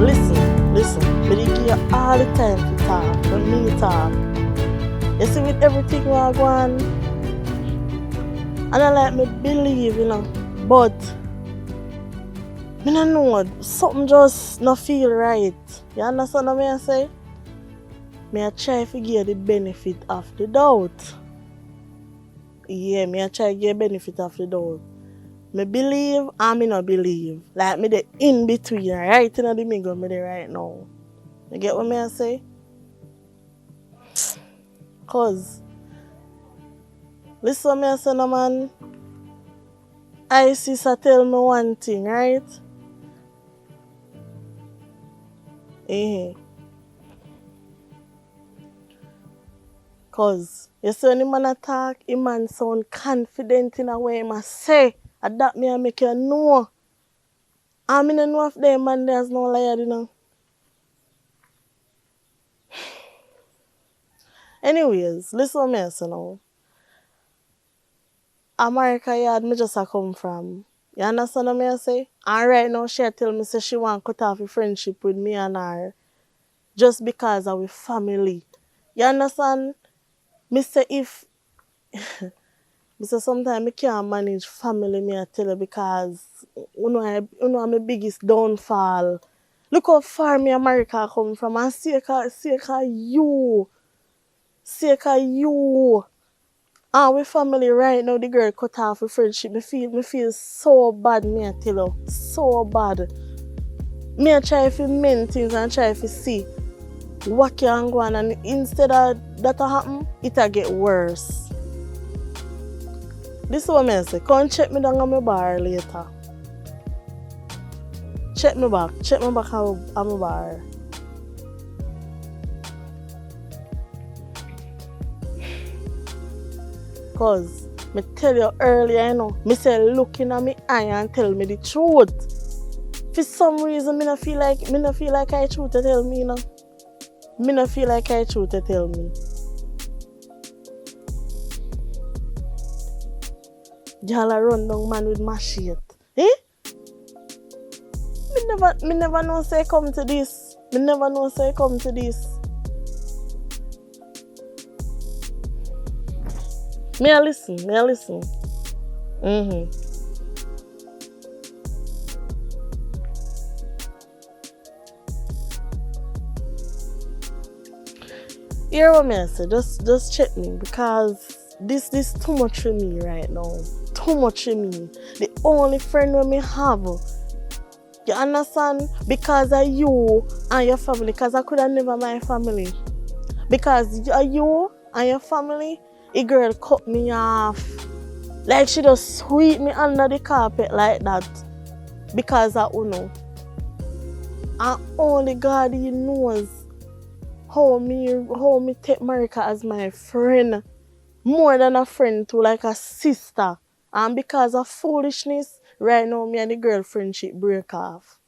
Listen. Me dey give you all the time to talk. When me talk. You see with everything we are going, and I like me believe, you know. But I don't know, something just not feel right. You understand what I say? Me I try to give the benefit of the doubt. Yeah, me a try get benefit of the doubt. Me believe and me not believe. Like me the in between, right in the middle me there right now. You get what me I say? Cause listen me I say no man. I sister tell me one thing, right? Cause you see when the man attack, the man sound confident in a way he must say. And that me I make you know. And me no know if them man there's no liar, you know. Anyways, listen what me I say now. America yard me just a come from. You understand what me I say? And right now she tell me say she want cut off a friendship with me and her just because of we family. You understand? Me say if me say sometimes I can't manage family, me I tell you, because you know my biggest downfall. Look how far me America come from, and sake of you. And we family right now, the girl cut off a friendship. Me feel so bad, me I tell you. So bad. Me I try to mend things and try to see what can go on, and instead of that happen, it'll get worse. This is what I say. Come check me down on my bar later. Check me back on my bar. Cause me tell you earlier, you know, me say looking at me eye and tell me the truth. For some reason, me no feel like I truth to tell me, you know. Me no feel like I truth to tell me. Y'all a run down man with machete. Eh? Me never know say come to this. Me never know say come to this. Me a listen. Hear what me I say, just check me, because this too much for me right now. Too much for me. The only friend we me have, you understand? Because of you and your family, because I could have never my family. Because you and your family, a girl cut me off. Like she just sweep me under the carpet like that. Because of Uno. And only God he knows how me take Marika as my friend. More than a friend too, like a sister. And because of foolishness, right now me and the girl friendship break off.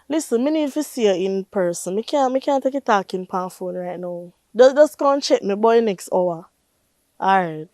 Listen, me need to see you in person. Me can't take a talking pan phone right now. Just come and check me boy next hour. Alright.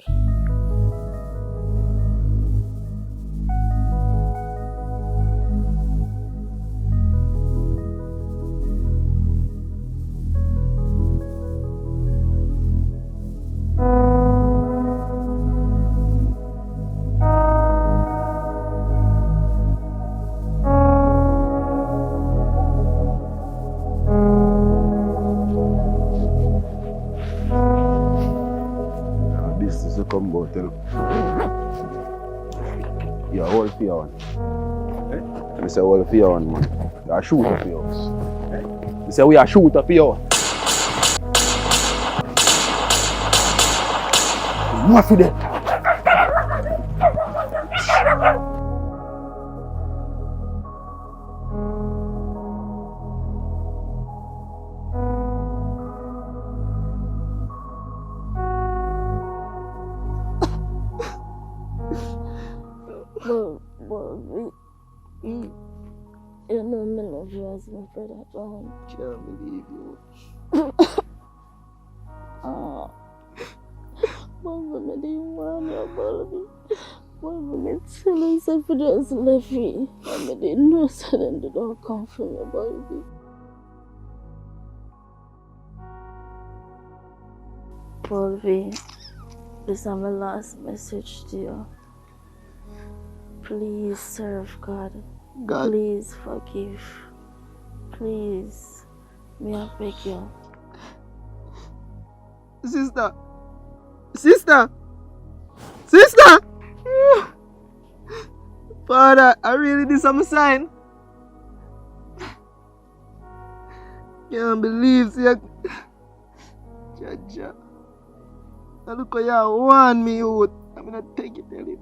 This is a combo tell. Yeah, all for your one. I say all for your one, man. You are shoot up for yours. I say we are shoot up for you. What for that? You know me love you as my brother John. Can't believe you. Mama, me didn't want you, baby. Mama, me tell you something just left me. And me didn't know so then they don't come from me, baby. Baby, this is my last message to you. Please serve God. Please forgive. Please, me I beg you. Sister, Sister! Father, I really did some sign. Can't believe it. Jaja. Now look how you want me out. I'm gonna take it, tell him.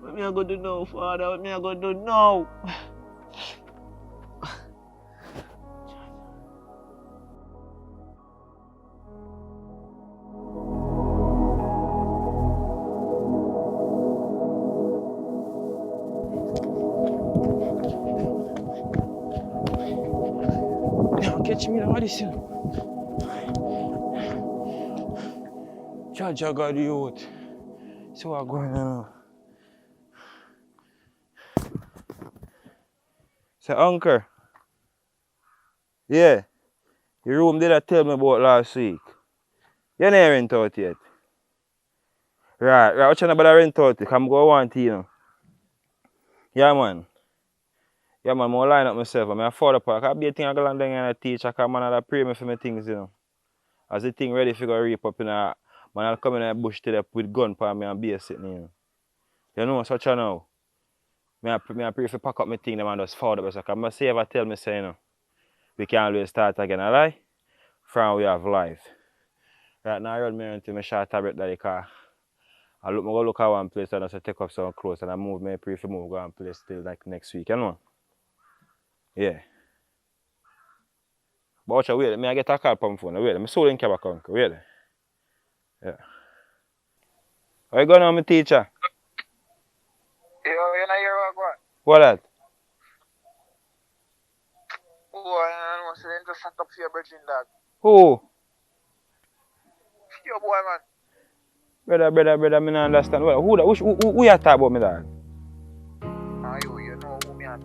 What me I gonna do now, Father? What me I gonna do now? Now catch me now, this. Jaja got you out. See what's going on now. Say, Uncle. Yeah. Your room did I tell me about last week. You never rent out yet. Right. What you know about rent out? Come go want to, you know. Yeah, man. Yeah, man, I'm line up myself. I'm a father park. I be a thing I go down there and teach. I come man and pray me for my things, you know. As the thing ready for go reap up in a man, I'll come in a bush today with gun for me and be a sitting, you know. You know, such a now. I pray for pack up my thing, them and just forward up. So I must say ever tell me say, you know, we can always start again, alright? From we have life. Right now I run me into my short tablet that car. I look at one place and I take up some clothes and I move me pray for move go one place till like next week, you know? Yeah. But watch out, wait, I get a call from my phone. Wait, I'm sold in cab account. Wait. Yeah. How you going on, my teacher? Yo, you know hear what? What that? Oh, I want to say just set up for your bridging dog. Who? Your boy, man. Brother, I don't understand. Who you talk about me, dog? You know who me at.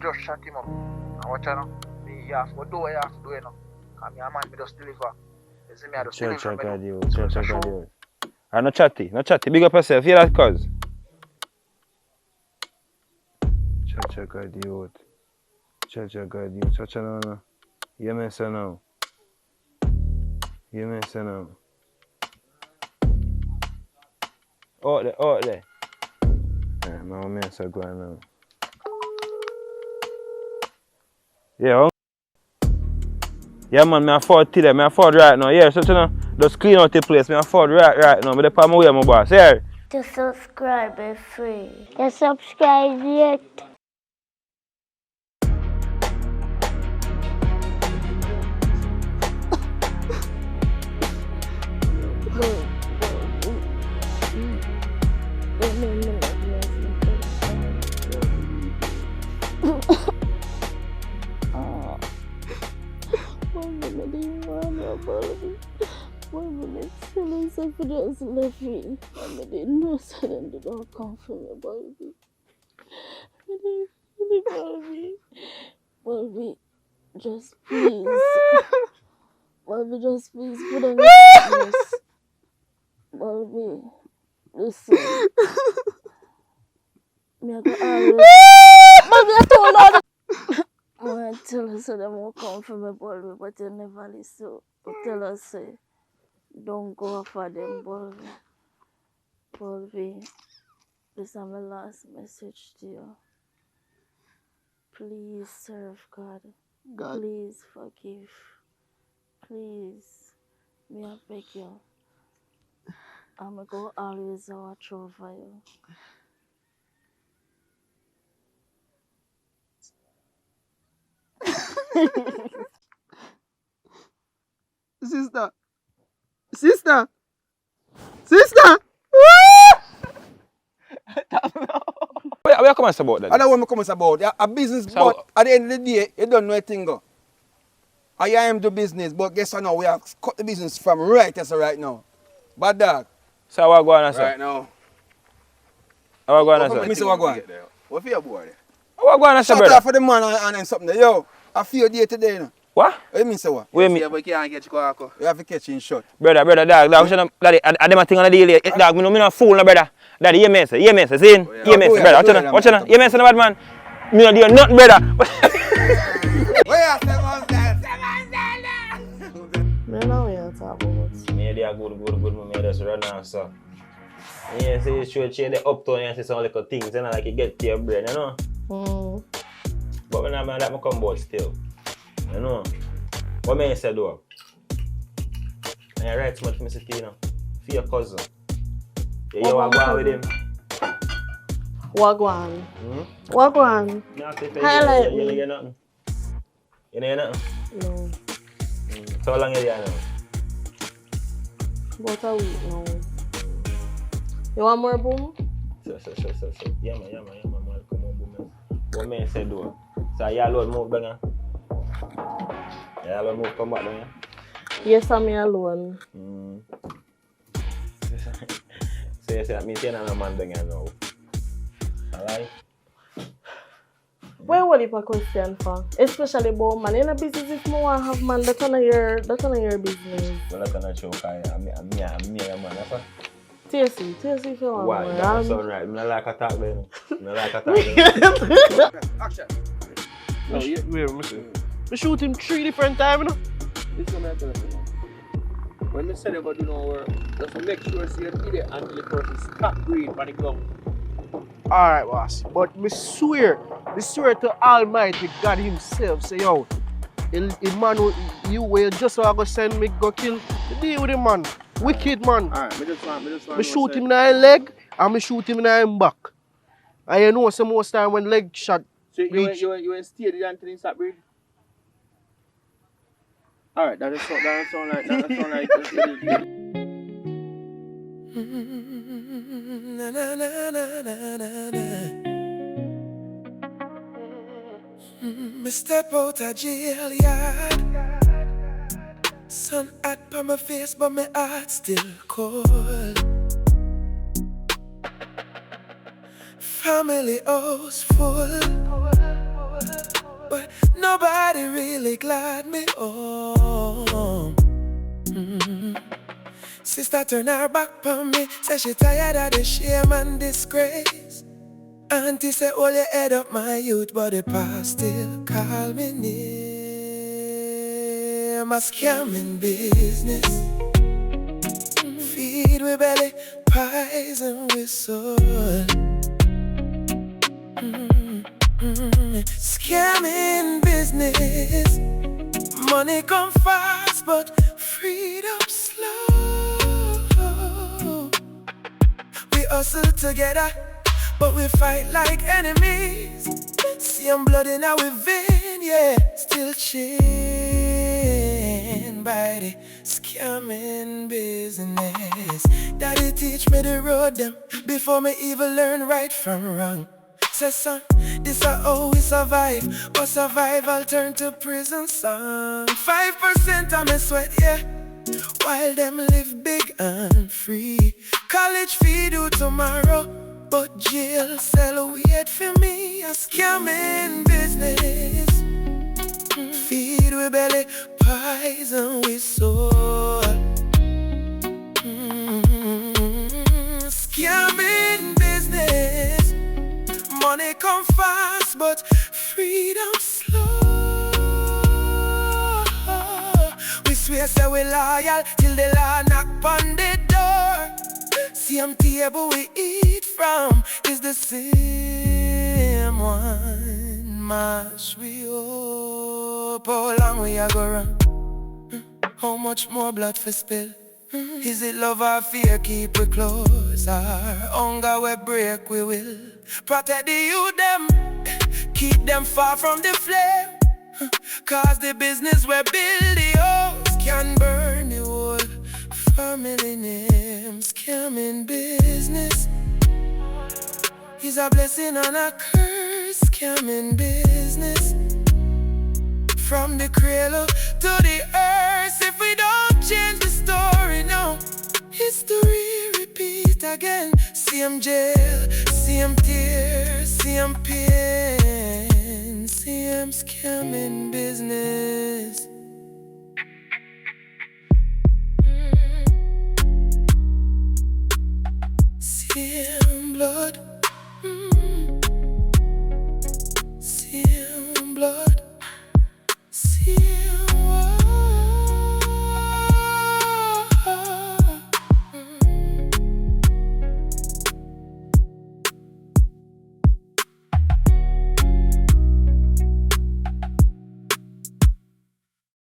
Just shut him up. And watch out now. You have to do what you have to do, you know. Because me a man, me just deliver. You see me, I just deliver. Check you. No chatty. Big up yourself. Hear that, cuz? Check you. Check you. Check now. You may say now. Out there. Yeah, my man so going now. Yeah, yeah, man, me afford today. Me afford right now. Yeah, so you know, just clean out the place. Me afford right now. Me dey on my way, my boss. Yeah. To subscribe is free. You subscribe yet? One minute, tell us if it just left me. I didn't know so then they don't come for me, baby. Baby, just please. Baby, just please put on your face. Baby, listen. Me I go always. Baby, I told her. I tell her so they won't come for me, baby, but you never listen. I tell her say. Don't go for them, Bolby. Bolby, this is my last message to you. Please serve God. Please forgive. Please, me I beg you. I'm going to always watch over you. Sister! Where you come about that? I don't want to come about a business, So- but at the end of the day, you don't know a thing go. I am do business, but guess what now? We have cut the business from right as right now. Bad dog. So what going on, sir? Right now. What going on, Let me sir? see what going. What for your boy? What going on, sir, Shout brother? out for the man and then something there. Yo, I feel day today, you know. What? What you mean say what? Wait a minute. Yeah, but you can't get you go. You have to catch in shot. Brother, dog, daddy, I dem a thing on the daily. Dog, me no fool, no brother. Daddy, hear me, sir, see? Hear me, sir, brother. Watch you, hear me, sir, no bad man. Me no do nothing, brother. Where you say man? Me know what you talk about. Me dey good, just run off, so. Yeah, so you should change the uptown and see some little things, you know, like you get to your brain, you know? But when I'm like, I come out still, you know? What may I say, though? And I write so much for me, you know? For your cousin. Yeah, you want to go out with him? Wagwan. Wagwan. Highlight You me. hear nothing? You hear nothing? No. So how long you there now? About a week now. You want more boom? So. Yeah, man, come on, boom. What may I say, though? So you alone move down, you alone move come back down, yeah? Yes, I'm here alone. So you say that means you're not a man down here now. Alright? Why would you question for? Especially about man. In a business, if you want to have man, that's none of your business. Well, that's not true, because I'm a man, that's what? TSC if you want Why? more. That sound right. I don't like attack then. Action. No, wait, listen. We shoot him 3 different times, you know? Listen, man, tell you. When I say they're going to do no work, just make sure you see an idiot until the person stop breathing for the ground. Alright, boss. But me swear to Almighty God himself, say, yo, the man you will just go send me go kill, deal with him, man. Wicked, man. Alright, me just want Me shoot him in the leg and me shoot him in the back. And you know, some most time when leg shot So reach. you ain't steady until he stop breathing? Alright, that sound like Na na na na na na na. Me step out of jail yard. Sun hot on my face, but my heart still cold. Family house full, but nobody really glad me home. Sister turn her back on me, say she tired of the shame and disgrace. Auntie say, hold your head up, my youth, but the past still call me name. A scamming business, feed we belly, pies and whistle. Scamming business, money come fast, but freedom slow. We hustle together, but we fight like enemies. Same blood in our vein, yeah. Still chained by the scamming business. Daddy teach me the road them before me even learn right from wrong. Say son, this is how we survive, but survival turn to prison song. 5% of me sweat, yeah, while them live big and free. College fee due tomorrow, but jail cell wait for me. A scamming business, feed we belly, pies and we soul. Scamming business, money come fast, but freedom slow. We swear say we loyal till the law knock on the door. Same table we eat from is the same one. Mash we hope. How long we a go run? How much more blood for spill? Is it love or fear keep we close? Or hunger we break we will? Protect the youth them, keep them far from the flame. Cause the business we build the house can burn the whole family name. Scamming business is a blessing and a curse. Scamming business, from the cradle to the earth. If we don't change the story now, history repeat again. Same jail, same tears, same pain, same scamming business. Same blood,